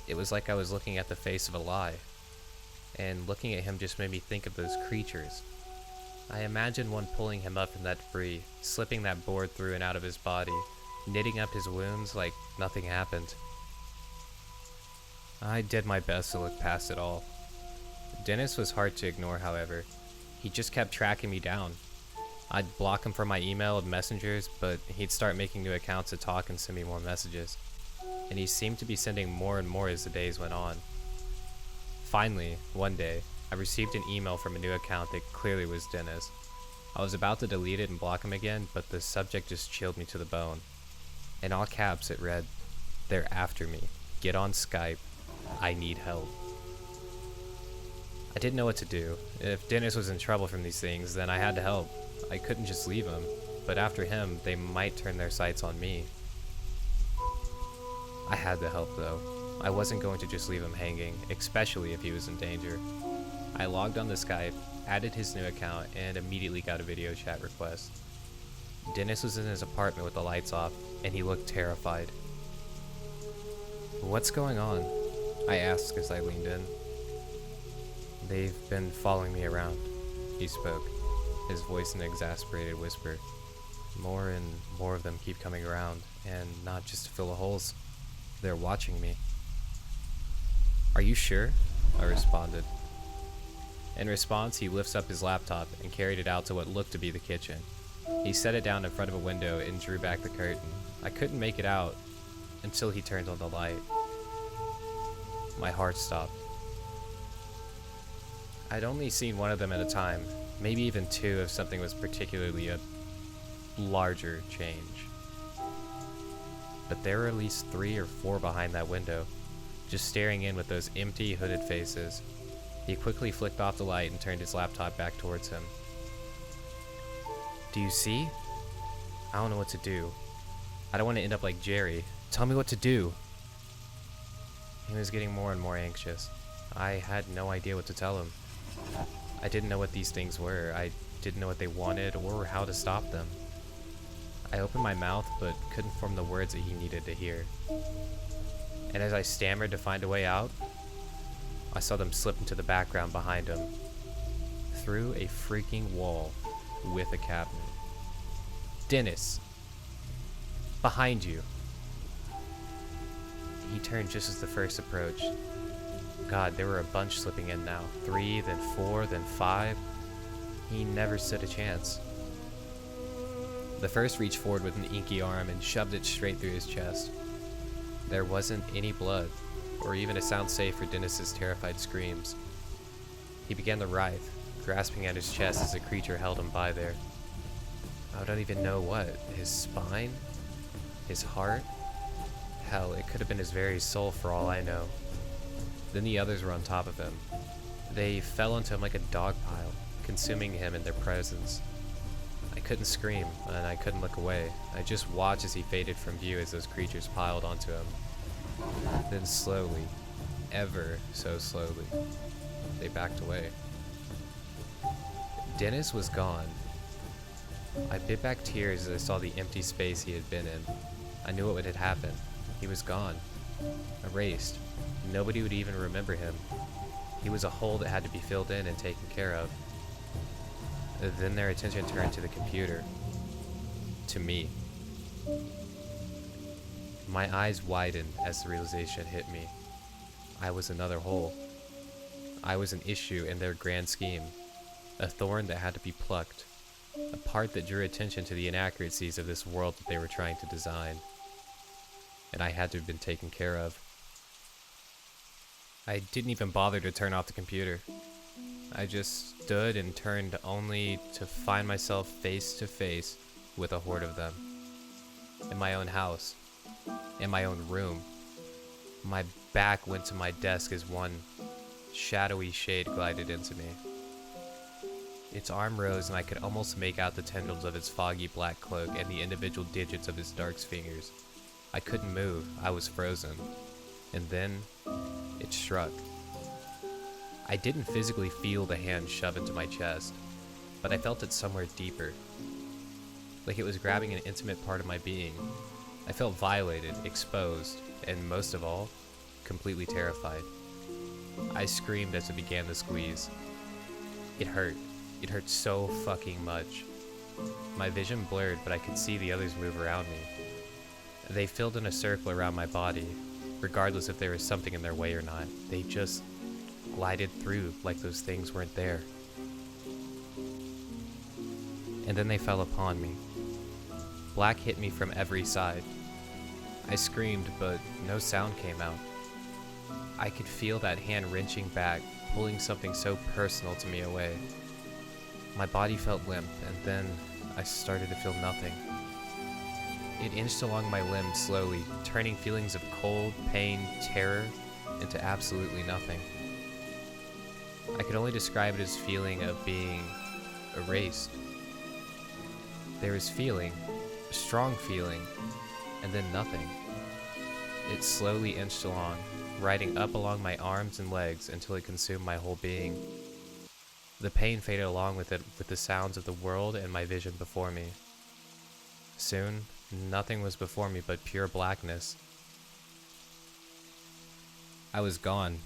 it was like I was looking at the face of a lie. And looking at him just made me think of those creatures. I imagined one pulling him up from that debris, slipping that board through and out of his body, knitting up his wounds like nothing happened. I did my best to look past it all. Dennis was hard to ignore, however. He just kept tracking me down. I'd block him from my email and messengers, but he'd start making new accounts to talk and send me more messages. And he seemed to be sending more and more as the days went on. Finally, one day, I received an email from a new account that clearly was Dennis. I was about to delete it and block him again, but the subject just chilled me to the bone. In all caps, it read, "They're after me. Get on Skype. I need help." I didn't know what to do. If Dennis was in trouble from these things, then I had to help. I couldn't just leave him, but after him, they might turn their sights on me. I had to help though. I wasn't going to just leave him hanging, especially if he was in danger. I logged on to Skype, added his new account, and immediately got a video chat request. Dennis was in his apartment with the lights off, and he looked terrified. "What's going on?" I asked as I leaned in. "They've been following me around," he spoke, his voice an exasperated whisper. More and more of them keep coming around, and not just to fill the holes. They're watching me. Are you sure? I responded. In response, he lifts up his laptop and carried it out to what looked to be the kitchen. He set it down in front of a window and drew back the curtain. I couldn't make it out until he turned on the light. My heart stopped. I'd only seen one of them at a time, maybe even two if something was particularly a larger change. But there were at least 3 or 4 behind that window, just staring in with those empty, hooded faces. He quickly flicked off the light and turned his laptop back towards him. Do you see? I don't know what to do. I don't want to end up like Jerry. Tell me what to do. He was getting more and more anxious. I had no idea what to tell him. I didn't know what these things were. I didn't know what they wanted or how to stop them. I opened my mouth but couldn't form the words that he needed to hear. And as I stammered to find a way out, I saw them slip into the background behind him, through a freaking wall with a cabinet. Dennis! Behind you! He turned just as the first approached. God, there were a bunch slipping in now. 3, then 4, then 5. He never stood a chance. The first reached forward with an inky arm and shoved it straight through his chest. There wasn't any blood, or even a sound save for Dennis's terrified screams. He began to writhe, grasping at his chest as the creature held him by there. I don't even know what. His spine? His heart? Hell, it could have been his very soul for all I know. Then the others were on top of him. They fell onto him like a dog pile, consuming him in their presence. I couldn't scream, and I couldn't look away. I just watched as he faded from view as those creatures piled onto him. Then slowly, ever so slowly, they backed away. Dennis was gone. I bit back tears as I saw the empty space he had been in. I knew what had happened. He was gone. Erased. Nobody would even remember him. He was a hole that had to be filled in and taken care of. Then their attention turned to the computer. To me. My eyes widened as the realization hit me. I was another hole. I was an issue in their grand scheme. A thorn that had to be plucked. A part that drew attention to the inaccuracies of this world that they were trying to design. And I had to have been taken care of. I didn't even bother to turn off the computer. I just stood and turned only to find myself face to face with a horde of them. In my own house. In my own room. My back went to my desk as one shadowy shade glided into me. Its arm rose and I could almost make out the tendrils of its foggy black cloak and the individual digits of its dark fingers. I couldn't move. I was frozen. And then it struck. I didn't physically feel the hand shove into my chest, but I felt it somewhere deeper. Like it was grabbing an intimate part of my being. I felt violated, exposed, and most of all, completely terrified. I screamed as it began to squeeze. It hurt. It hurt so fucking much. My vision blurred, but I could see the others move around me. They filled in a circle around my body, regardless if there was something in their way or not. They just glided through like those things weren't there. And then they fell upon me. Black hit me from every side. I screamed, but no sound came out. I could feel that hand wrenching back, pulling something so personal to me away. My body felt limp, and then I started to feel nothing. It inched along my limbs slowly, turning feelings of cold, pain, terror into absolutely nothing. I could only describe it as feeling of being erased. There was feeling, a strong feeling, and then nothing. It slowly inched along, riding up along my arms and legs until it consumed my whole being. The pain faded along with it, with the sounds of the world and my vision before me. Soon, nothing was before me but pure blackness. I was gone.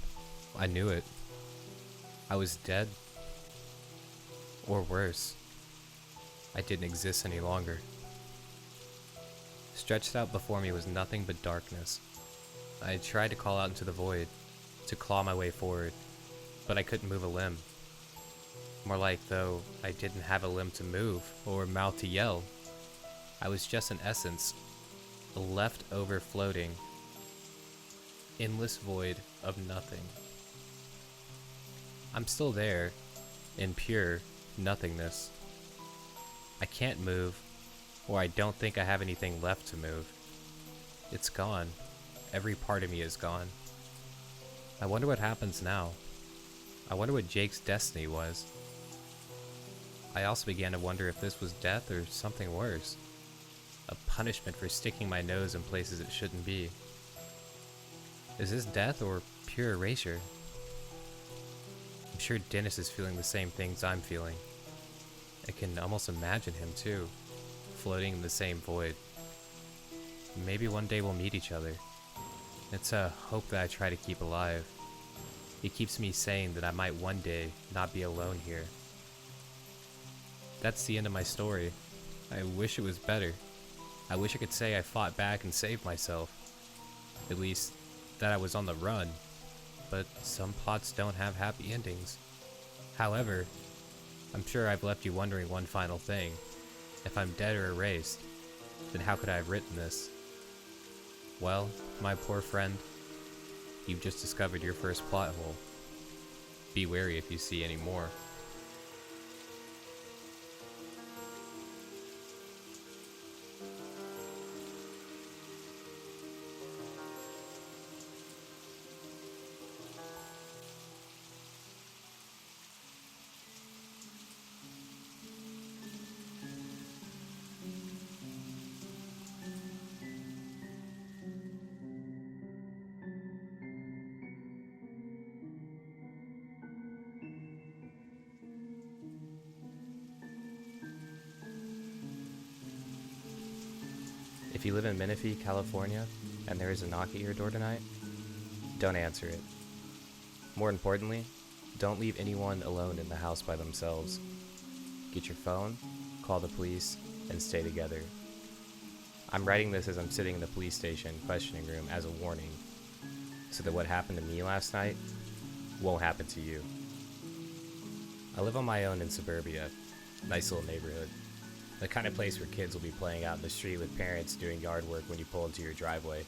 I knew it. I was dead. Or worse, I didn't exist any longer. Stretched out before me was nothing but darkness. I tried to call out into the void, to claw my way forward, but I couldn't move a limb. More like though I didn't have a limb to move or mouth to yell. I was just an essence, a leftover floating, endless void of nothing. I'm still there, in pure nothingness. I can't move, or I don't think I have anything left to move. It's gone. Every part of me is gone. I wonder what happens now. I wonder what Jake's destiny was. I also began to wonder if this was death or something worse. A punishment for sticking my nose in places it shouldn't be. Is this death or pure erasure? I'm sure Dennis is feeling the same things I'm feeling. I can almost imagine him too, floating in the same void. Maybe one day we'll meet each other. It's a hope that I try to keep alive. It keeps me saying that I might one day not be alone here. That's the end of my story. I wish it was better. I wish I could say I fought back and saved myself. At least, that I was on the run. But some plots don't have happy endings. However, I'm sure I've left you wondering one final thing. If I'm dead or erased, then how could I have written this? Well, my poor friend, you've just discovered your first plot hole. Be wary if you see any more. If you live in Menifee, California, and there is a knock at your door tonight, don't answer it. More importantly, don't leave anyone alone in the house by themselves. Get your phone, call the police, and stay together. I'm writing this as I'm sitting in the police station questioning room as a warning, so that what happened to me last night won't happen to you. I live on my own in suburbia, nice little neighborhood. The kind of place where kids will be playing out in the street with parents doing yard work when you pull into your driveway.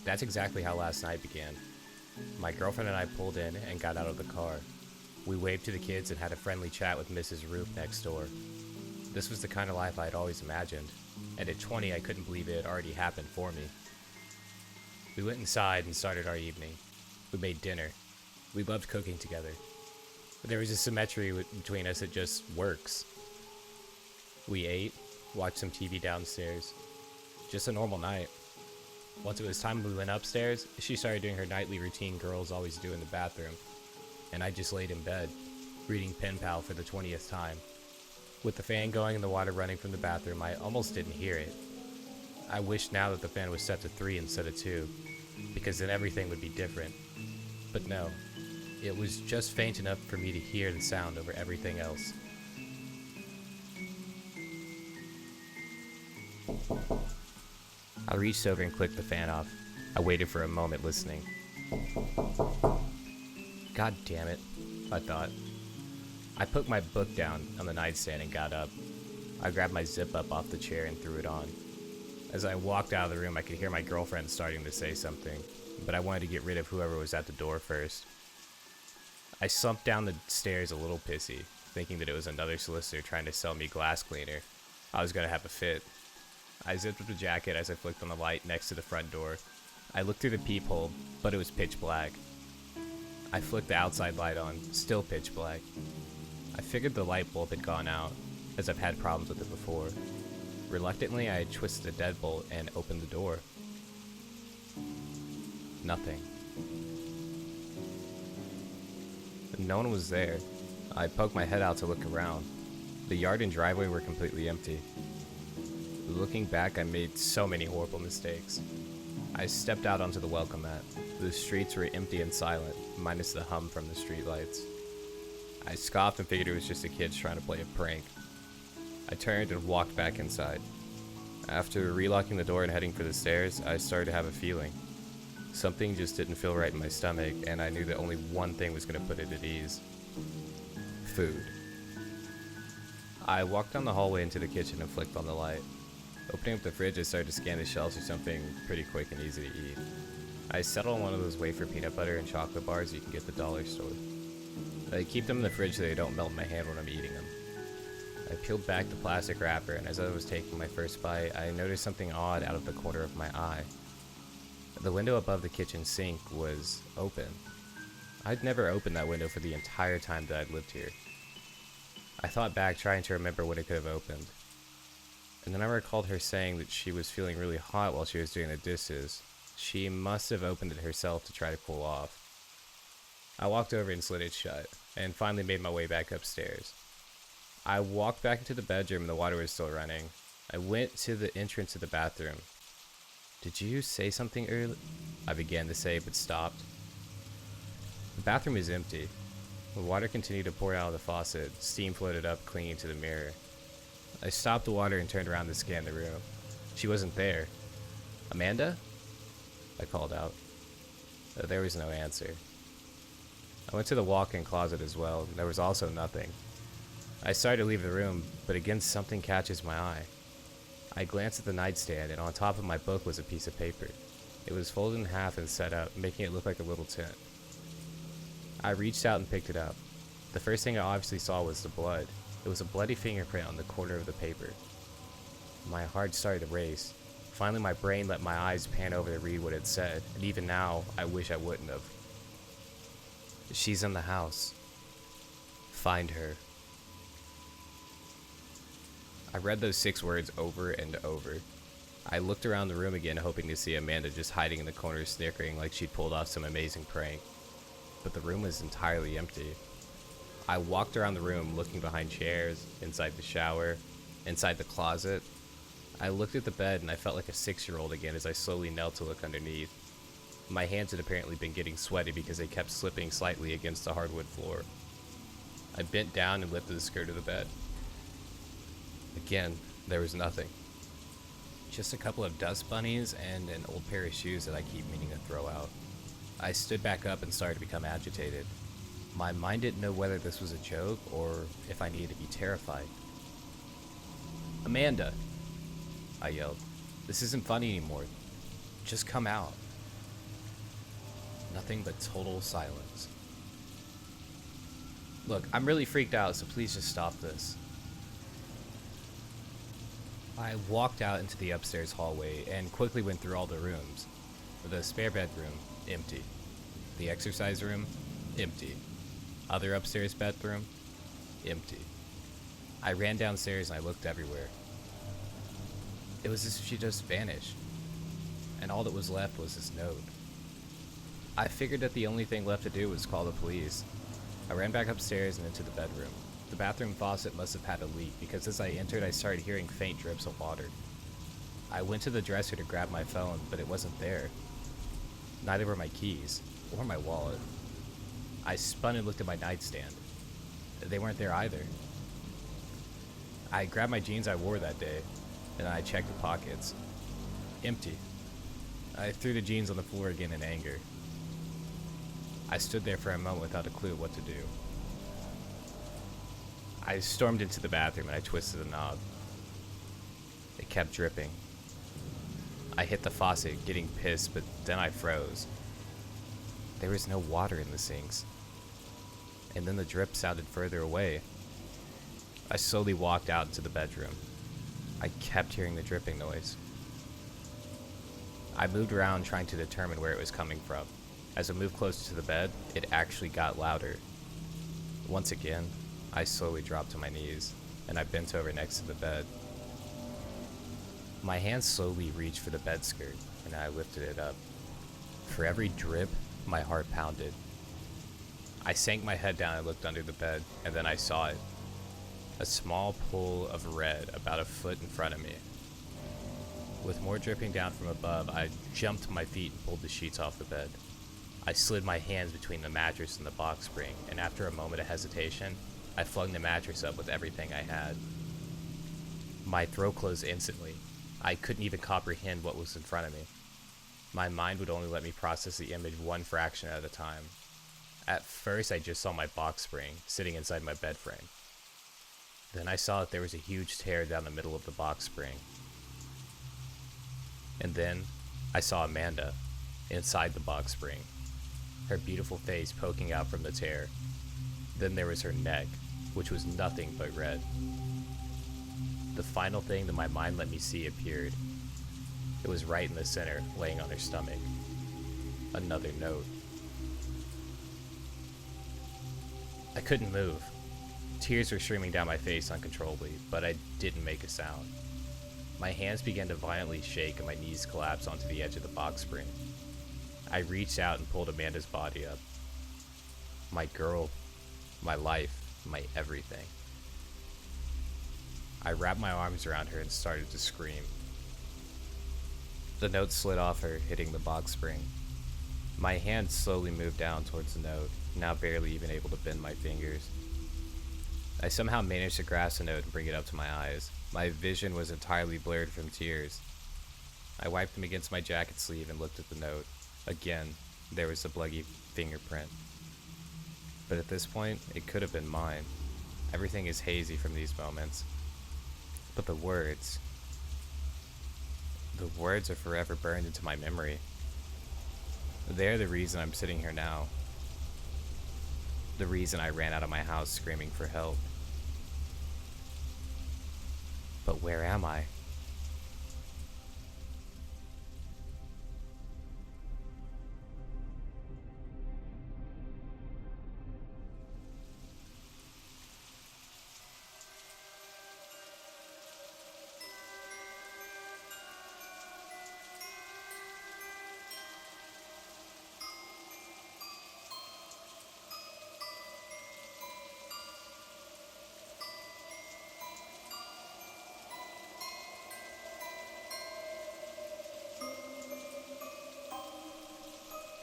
That's exactly how last night began. My girlfriend and I pulled in and got out of the car. We waved to the kids and had a friendly chat with Mrs. Roop next door. This was the kind of life I had always imagined, and at 20 I couldn't believe it had already happened for me. We went inside and started our evening. We made dinner. We loved cooking together. But there was a symmetry between us that just works. We ate, watched some TV downstairs. Just a normal night. Once it was time we went upstairs, she started doing her nightly routine girls always do in the bathroom. And I just laid in bed, reading Pen Pal for the 20th time. With the fan going and the water running from the bathroom, I almost didn't hear it. I wished now that the fan was set to 3 instead of 2, because then everything would be different. But no, it was just faint enough for me to hear the sound over everything else. I reached over and clicked the fan off. I waited for a moment listening. God damn it, I thought. I put my book down on the nightstand and got up. I grabbed my zip-up off the chair and threw it on. As I walked out of the room, I could hear my girlfriend starting to say something, but I wanted to get rid of whoever was at the door first. I slumped down the stairs a little pissy, thinking that it was another solicitor trying to sell me glass cleaner. I was gonna have a fit. I zipped up the jacket as I flicked on the light next to the front door. I looked through the peephole, but it was pitch black. I flicked the outside light on, still pitch black. I figured the light bulb had gone out, as I've had problems with it before. Reluctantly, I twisted the deadbolt and opened the door. Nothing. No one was there. I poked my head out to look around. The yard and driveway were completely empty. Looking back, I made so many horrible mistakes. I stepped out onto the welcome mat. The streets were empty and silent, minus the hum from the streetlights. I scoffed and figured it was just the kids trying to play a prank. I turned and walked back inside. After relocking the door and heading for the stairs, I started to have a feeling. Something just didn't feel right in my stomach, and I knew that only one thing was going to put it at ease. Food. I walked down the hallway into the kitchen and flicked on the light. Opening up the fridge, I started to scan the shelves for something pretty quick and easy to eat. I settled on one of those wafer peanut butter and chocolate bars you can get at the dollar store. I keep them in the fridge so they don't melt in my hand when I'm eating them. I peeled back the plastic wrapper, and as I was taking my first bite, I noticed something odd out of the corner of my eye. The window above the kitchen sink was open. I'd never opened that window for the entire time that I'd lived here. I thought back, trying to remember what it could have opened. And then I recalled her saying that she was feeling really hot while she was doing the dishes. She must have opened it herself to try to cool off. I walked over and slid it shut, and finally made my way back upstairs. I walked back into the bedroom and the water was still running. I went to the entrance of the bathroom. "Did you say something earlier?" I began to say, but stopped. The bathroom was empty. The water continued to pour out of the faucet. Steam floated up, clinging to the mirror. I stopped the water and turned around to scan the room. She wasn't there. "Amanda?" I called out. There was no answer. I went to the walk-in closet as well. There was also nothing. I started to leave the room, but again something catches my eye. I glanced at the nightstand, and on top of my book was a piece of paper. It was folded in half and set up, making it look like a little tent. I reached out and picked it up. The first thing I obviously saw was the blood. It was a bloody fingerprint on the corner of the paper. My heart started to race. Finally, my brain let my eyes pan over to read what it said, and even now, I wish I wouldn't have. "She's in the house. Find her." I read those 6 words over and over. I looked around the room again, hoping to see Amanda just hiding in the corner snickering like she'd pulled off some amazing prank. But the room was entirely empty. I walked around the room, looking behind chairs, inside the shower, inside the closet. I looked at the bed and I felt like a 6-year-old again as I slowly knelt to look underneath. My hands had apparently been getting sweaty because they kept slipping slightly against the hardwood floor. I bent down and lifted the skirt of the bed. Again, there was nothing. Just a couple of dust bunnies and an old pair of shoes that I keep meaning to throw out. I stood back up and started to become agitated. My mind didn't know whether this was a joke or if I needed to be terrified. "Amanda!" I yelled. "This isn't funny anymore. Just come out." Nothing but total silence. "Look, I'm really freaked out, so please just stop this." I walked out into the upstairs hallway and quickly went through all the rooms. The spare bedroom, empty. The exercise room, empty. Other upstairs bedroom, empty. I ran downstairs and I looked everywhere. It was as if she just vanished, and all that was left was this note. I figured that the only thing left to do was call the police. I ran back upstairs and into the bedroom. The bathroom faucet must have had a leak because as I entered I started hearing faint drips of water. I went to the dresser to grab my phone, but it wasn't there. Neither were my keys, or my wallet. I spun and looked at my nightstand. They weren't there either. I grabbed my jeans I wore that day, and I checked the pockets. Empty. I threw the jeans on the floor again in anger. I stood there for a moment without a clue what to do. I stormed into the bathroom and I twisted the knob. It kept dripping. I hit the faucet, getting pissed, but then I froze. There was no water in the sinks. And then the drip sounded further away. I slowly walked out into the bedroom. I kept hearing the dripping noise. I moved around trying to determine where it was coming from. As I moved closer to the bed, it actually got louder. Once again, I slowly dropped to my knees, and I bent over next to the bed. My hand slowly reached for the bed skirt, and I lifted it up. For every drip, my heart pounded. I sank my head down and looked under the bed, and then I saw it. A small pool of red about a foot in front of me. With more dripping down from above, I jumped to my feet and pulled the sheets off the bed. I slid my hands between the mattress and the box spring, and after a moment of hesitation, I flung the mattress up with everything I had. My throat closed instantly. I couldn't even comprehend what was in front of me. My mind would only let me process the image one fraction at a time. At first, I just saw my box spring sitting inside my bed frame. Then I saw that there was a huge tear down the middle of the box spring. And then I saw Amanda inside the box spring, her beautiful face poking out from the tear. Then there was her neck, which was nothing but red. The final thing that my mind let me see appeared. It was right in the center, laying on her stomach. Another note. I couldn't move. Tears were streaming down my face uncontrollably, but I didn't make a sound. My hands began to violently shake and my knees collapsed onto the edge of the box spring. I reached out and pulled Amanda's body up. My girl, my life, my everything. I wrapped my arms around her and started to scream. The note slid off her, hitting the box spring. My hand slowly moved down towards the note, now barely even able to bend my fingers. I somehow managed to grasp the note and bring it up to my eyes. My vision was entirely blurred from tears. I wiped them against my jacket sleeve and looked at the note. Again, there was the bloody fingerprint. But at this point, it could have been mine. Everything is hazy from these moments. But the words are forever burned into my memory. They're the reason I'm sitting here now. The reason I ran out of my house screaming for help. But where am I?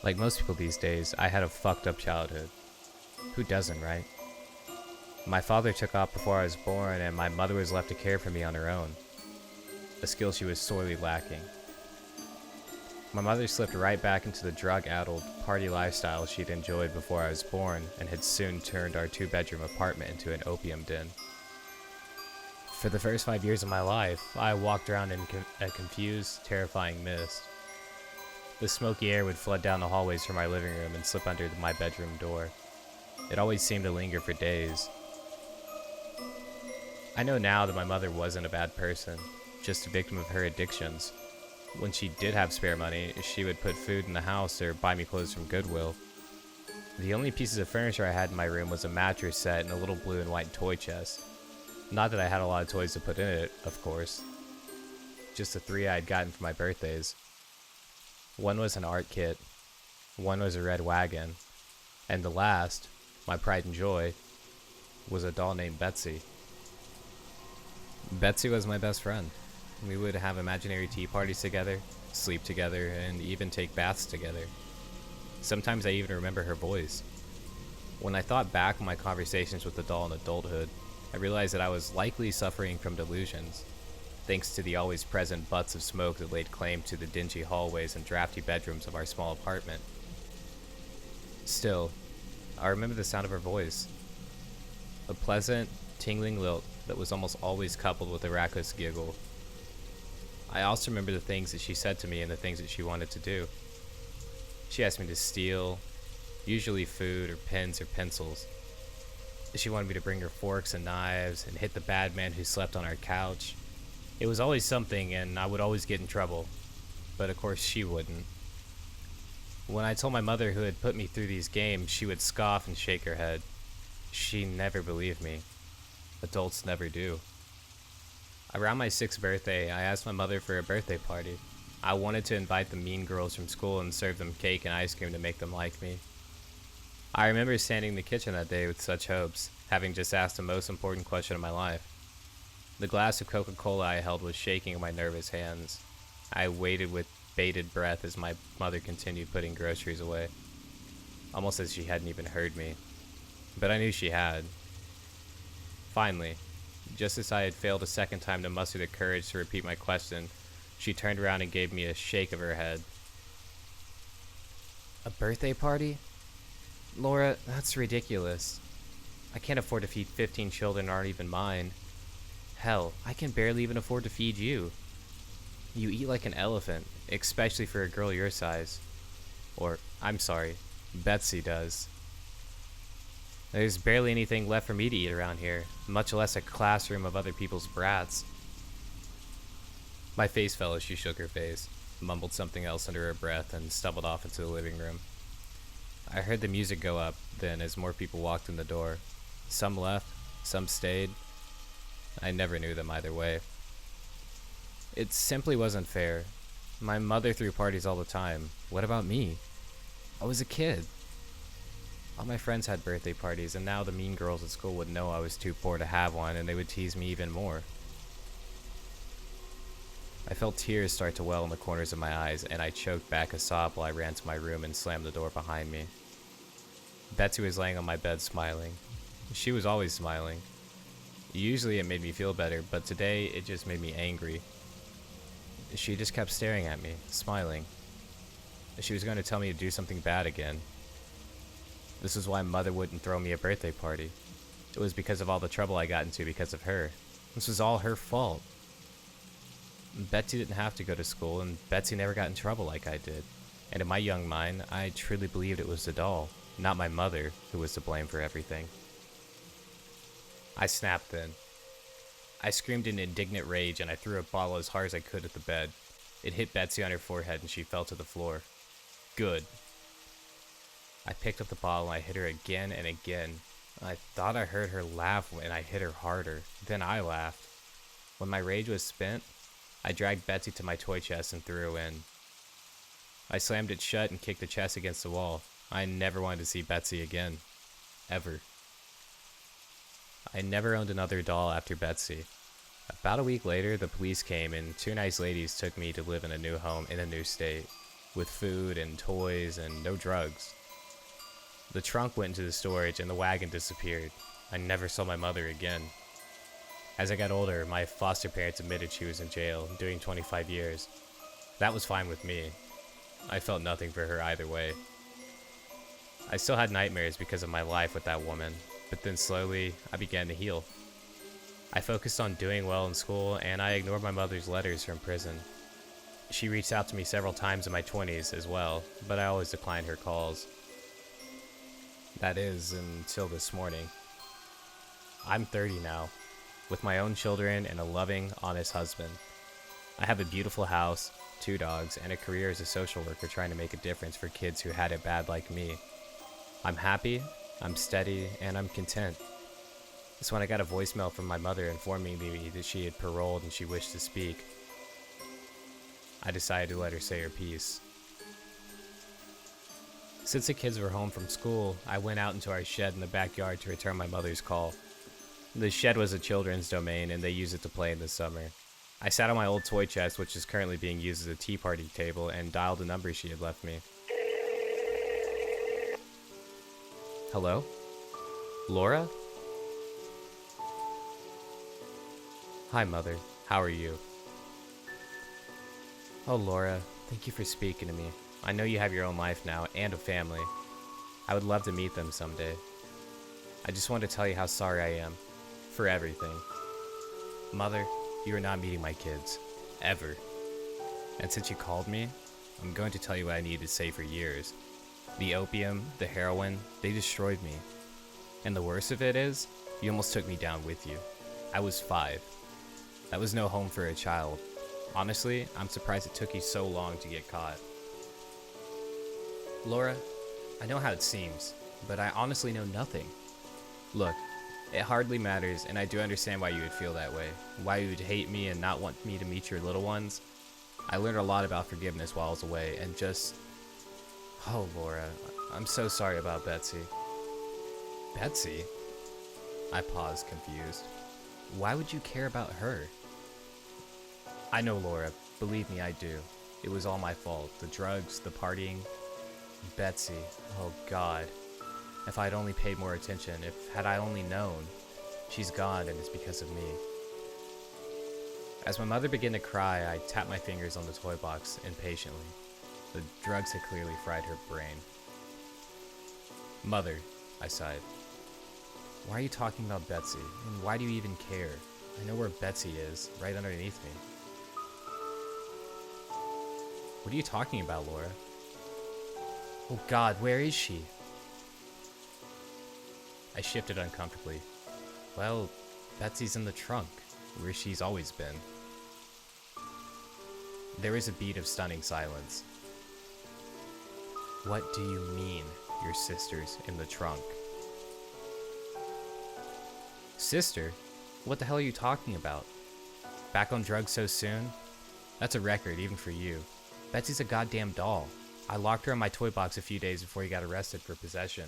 Like most people these days, I had a fucked up childhood. Who doesn't, right? My father took off before I was born, and my mother was left to care for me on her own, a skill she was sorely lacking. My mother slipped right back into the drug-addled party lifestyle she'd enjoyed before I was born, and had soon turned our two-bedroom apartment into an opium den. For the first 5 years of my life, I walked around in a confused, terrifying mist. The smoky air would flood down the hallways from my living room and slip under my bedroom door. It always seemed to linger for days. I know now that my mother wasn't a bad person, just a victim of her addictions. When she did have spare money, she would put food in the house or buy me clothes from Goodwill. The only pieces of furniture I had in my room was a mattress set and a little blue and white toy chest. Not that I had a lot of toys to put in it, of course. Just the 3 I had gotten for my birthdays. One was an art kit, one was a red wagon, and the last, my pride and joy, was a doll named Betsy. Betsy was my best friend. We would have imaginary tea parties together, sleep together, and even take baths together. Sometimes I even remember her voice. When I thought back on my conversations with the doll in adulthood, I realized that I was likely suffering from delusions, thanks to the always present butts of smoke that laid claim to the dingy hallways and drafty bedrooms of our small apartment. Still, I remember the sound of her voice. A pleasant, tingling lilt that was almost always coupled with a raucous giggle. I also remember the things that she said to me and the things that she wanted to do. She asked me to steal, usually food or pens or pencils. She wanted me to bring her forks and knives and hit the bad man who slept on our couch. It was always something, and I would always get in trouble. But of course she wouldn't. When I told my mother who had put me through these games, she would scoff and shake her head. She never believed me. Adults never do. Around my 6th birthday, I asked my mother for a birthday party. I wanted to invite the mean girls from school and serve them cake and ice cream to make them like me. I remember standing in the kitchen that day with such hopes, having just asked the most important question of my life. The glass of Coca-Cola I held was shaking in my nervous hands. I waited with bated breath as my mother continued putting groceries away, almost as she hadn't even heard me. But I knew she had. Finally, just as I had failed a second time to muster the courage to repeat my question, She turned around and gave me a shake of her head. A birthday party? Laura, that's ridiculous. I can't afford to feed 15 children that aren't even mine. Hell, I can barely even afford to feed you. You eat like an elephant, especially for a girl your size. Or, I'm sorry, Betsy does. There's barely anything left for me to eat around here, much less a classroom of other people's brats. My face fell as she shook her face, mumbled something else under her breath, and stumbled off into the living room. I heard the music go up then as more people walked in the door. Some left, some stayed. I never knew them either way. It simply wasn't fair. My mother threw parties all the time. What about me? I was a kid. All my friends had birthday parties, and now the mean girls at school would know I was too poor to have one, and they would tease me even more. I felt tears start to well in the corners of my eyes, and I choked back a sob while I ran to my room and slammed the door behind me. Betsy was laying on my bed smiling. She was always smiling. Usually it made me feel better, but today it just made me angry. She just kept staring at me, smiling. She was going to tell me to do something bad again. This is why Mother wouldn't throw me a birthday party. It was because of all the trouble I got into because of her. This was all her fault. Betsy didn't have to go to school, and Betsy never got in trouble like I did. And in my young mind, I truly believed it was the doll, not my mother, who was to blame for everything. I snapped then. I screamed in indignant rage, and I threw a bottle as hard as I could at the bed. It hit Betsy on her forehead, and she fell to the floor. Good. I picked up the bottle, and I hit her again and again. I thought I heard her laugh, and I hit her harder. Then I laughed. When my rage was spent, I dragged Betsy to my toy chest and threw her in. I slammed it shut and kicked the chest against the wall. I never wanted to see Betsy again. Ever. I never owned another doll after Betsy. About a week later, the police came and two nice ladies took me to live in a new home in a new state, with food and toys and no drugs. The trunk went into the storage and the wagon disappeared. I never saw my mother again. As I got older, my foster parents admitted she was in jail, doing 25 years. That was fine with me. I felt nothing for her either way. I still had nightmares because of my life with that woman, but then slowly, I began to heal. I focused on doing well in school, and I ignored my mother's letters from prison. She reached out to me several times in my 20s as well, but I always declined her calls. That is, until this morning. I'm 30 now, with my own children and a loving, honest husband. I have a beautiful house, 2 dogs, and a career as a social worker trying to make a difference for kids who had it bad like me. I'm happy, I'm steady, and I'm content. That's when I got a voicemail from my mother informing me that she had paroled and she wished to speak. I decided to let her say her piece. Since the kids were home from school, I went out into our shed in the backyard to return my mother's call. The shed was a children's domain and they used it to play in the summer. I sat on my old toy chest, which is currently being used as a tea party table, and dialed the number she had left me. Hello? Laura? Hi, Mother. How are you? Oh, Laura, thank you for speaking to me. I know you have your own life now, and a family. I would love to meet them someday. I just wanted to tell you how sorry I am. For everything. Mother, you are not meeting my kids. Ever. And since you called me, I'm going to tell you what I needed to say for years. The opium, the heroin, they destroyed me. And the worst of it is, you almost took me down with you. I was 5. That was no home for a child. Honestly, I'm surprised it took you so long to get caught. Laura, I know how it seems, but I honestly know nothing. Look, it hardly matters, and I do understand why you would feel that way. Why you would hate me and not want me to meet your little ones. I learned a lot about forgiveness while I was away, and just... Oh, Laura, I'm so sorry about Betsy. Betsy? I paused, confused. Why would you care about her? I know, Laura. Believe me, I do. It was all my fault. The drugs, the partying. Betsy. Oh, God. If I'd only paid more attention, had I only known. She's gone, and it's because of me. As my mother began to cry, I tapped my fingers on the toy box impatiently. The drugs had clearly fried her brain. Mother, I sighed. Why are you talking about Betsy? And why do you even care? I know where Betsy is, right underneath me. What are you talking about, Laura? Oh God, where is she? I shifted uncomfortably. Well, Betsy's in the trunk, where she's always been. There was a beat of stunning silence. What do you mean, your sister's in the trunk? Sister? What the hell are you talking about? Back on drugs so soon? That's a record, even for you. Betsy's a goddamn doll. I locked her in my toy box a few days before he got arrested for possession.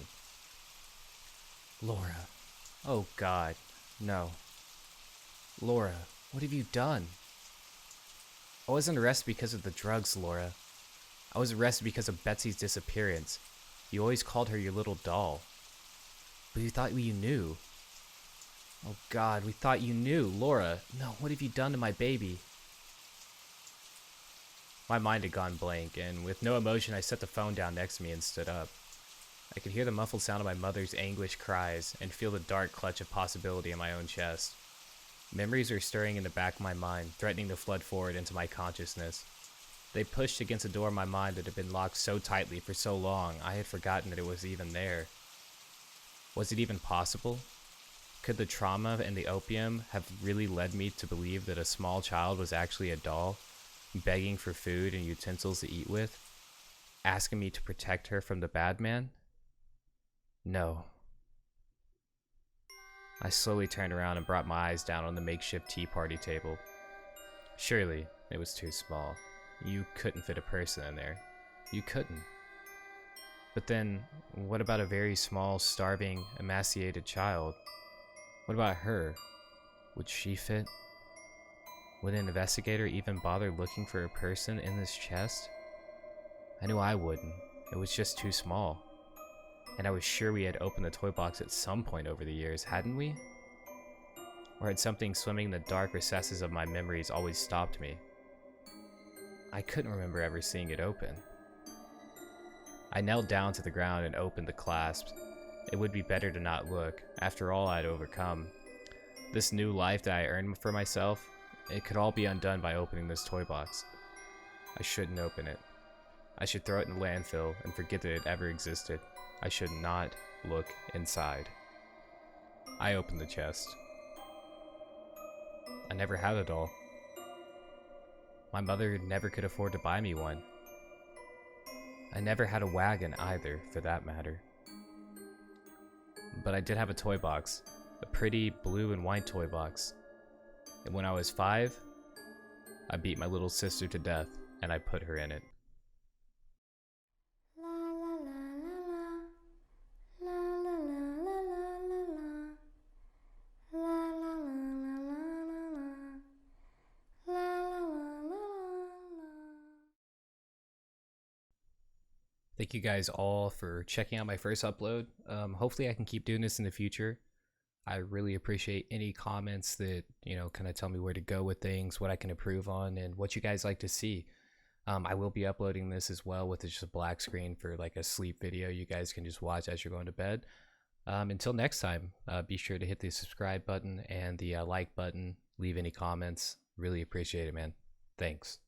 Laura. Oh God. No. Laura, what have you done? I wasn't arrested because of the drugs, Laura. I was arrested because of Betsy's disappearance. You always called her your little doll. But you thought you knew. Oh God, we thought you knew. Laura, no, what have you done to my baby? My mind had gone blank, and with no emotion I set the phone down next to me and stood up. I could hear the muffled sound of my mother's anguished cries and feel the dark clutch of possibility in my own chest. Memories were stirring in the back of my mind, threatening to flood forward into my consciousness. They pushed against a door in my mind that had been locked so tightly for so long I had forgotten that it was even there. Was it even possible? Could the trauma and the opium have really led me to believe that a small child was actually a doll, begging for food and utensils to eat with, asking me to protect her from the bad man? No. I slowly turned around and brought my eyes down on the makeshift tea party table. Surely, it was too small. You couldn't fit a person in there. You couldn't. But then, what about a very small, starving, emaciated child? What about her? Would she fit? Would an investigator even bother looking for a person in this chest? I knew I wouldn't. It was just too small. And I was sure we had opened the toy box at some point over the years, hadn't we? Or had something swimming in the dark recesses of my memories always stopped me? I couldn't remember ever seeing it open. I knelt down to the ground and opened the clasps. It would be better to not look. After all I'd overcome. This new life that I earned for myself, it could all be undone by opening this toy box. I shouldn't open it. I should throw it in the landfill and forget that it ever existed. I should not look inside. I opened the chest. I never had a doll. My mother never could afford to buy me one. I never had a wagon either, for that matter. But I did have a toy box. A pretty blue and white toy box. And when I was 5, I beat my little sister to death, and I put her in it. Thank you guys all for checking out my first upload. Hopefully I can keep doing this in the future. I really appreciate any comments that, kind of tell me where to go with things, what I can improve on, and what you guys like to see. I will be uploading this as well with just a black screen for like a sleep video you guys can just watch as you're going to bed. Until next time, be sure to hit the subscribe button and the like button. Leave any comments. Really appreciate it, man. Thanks.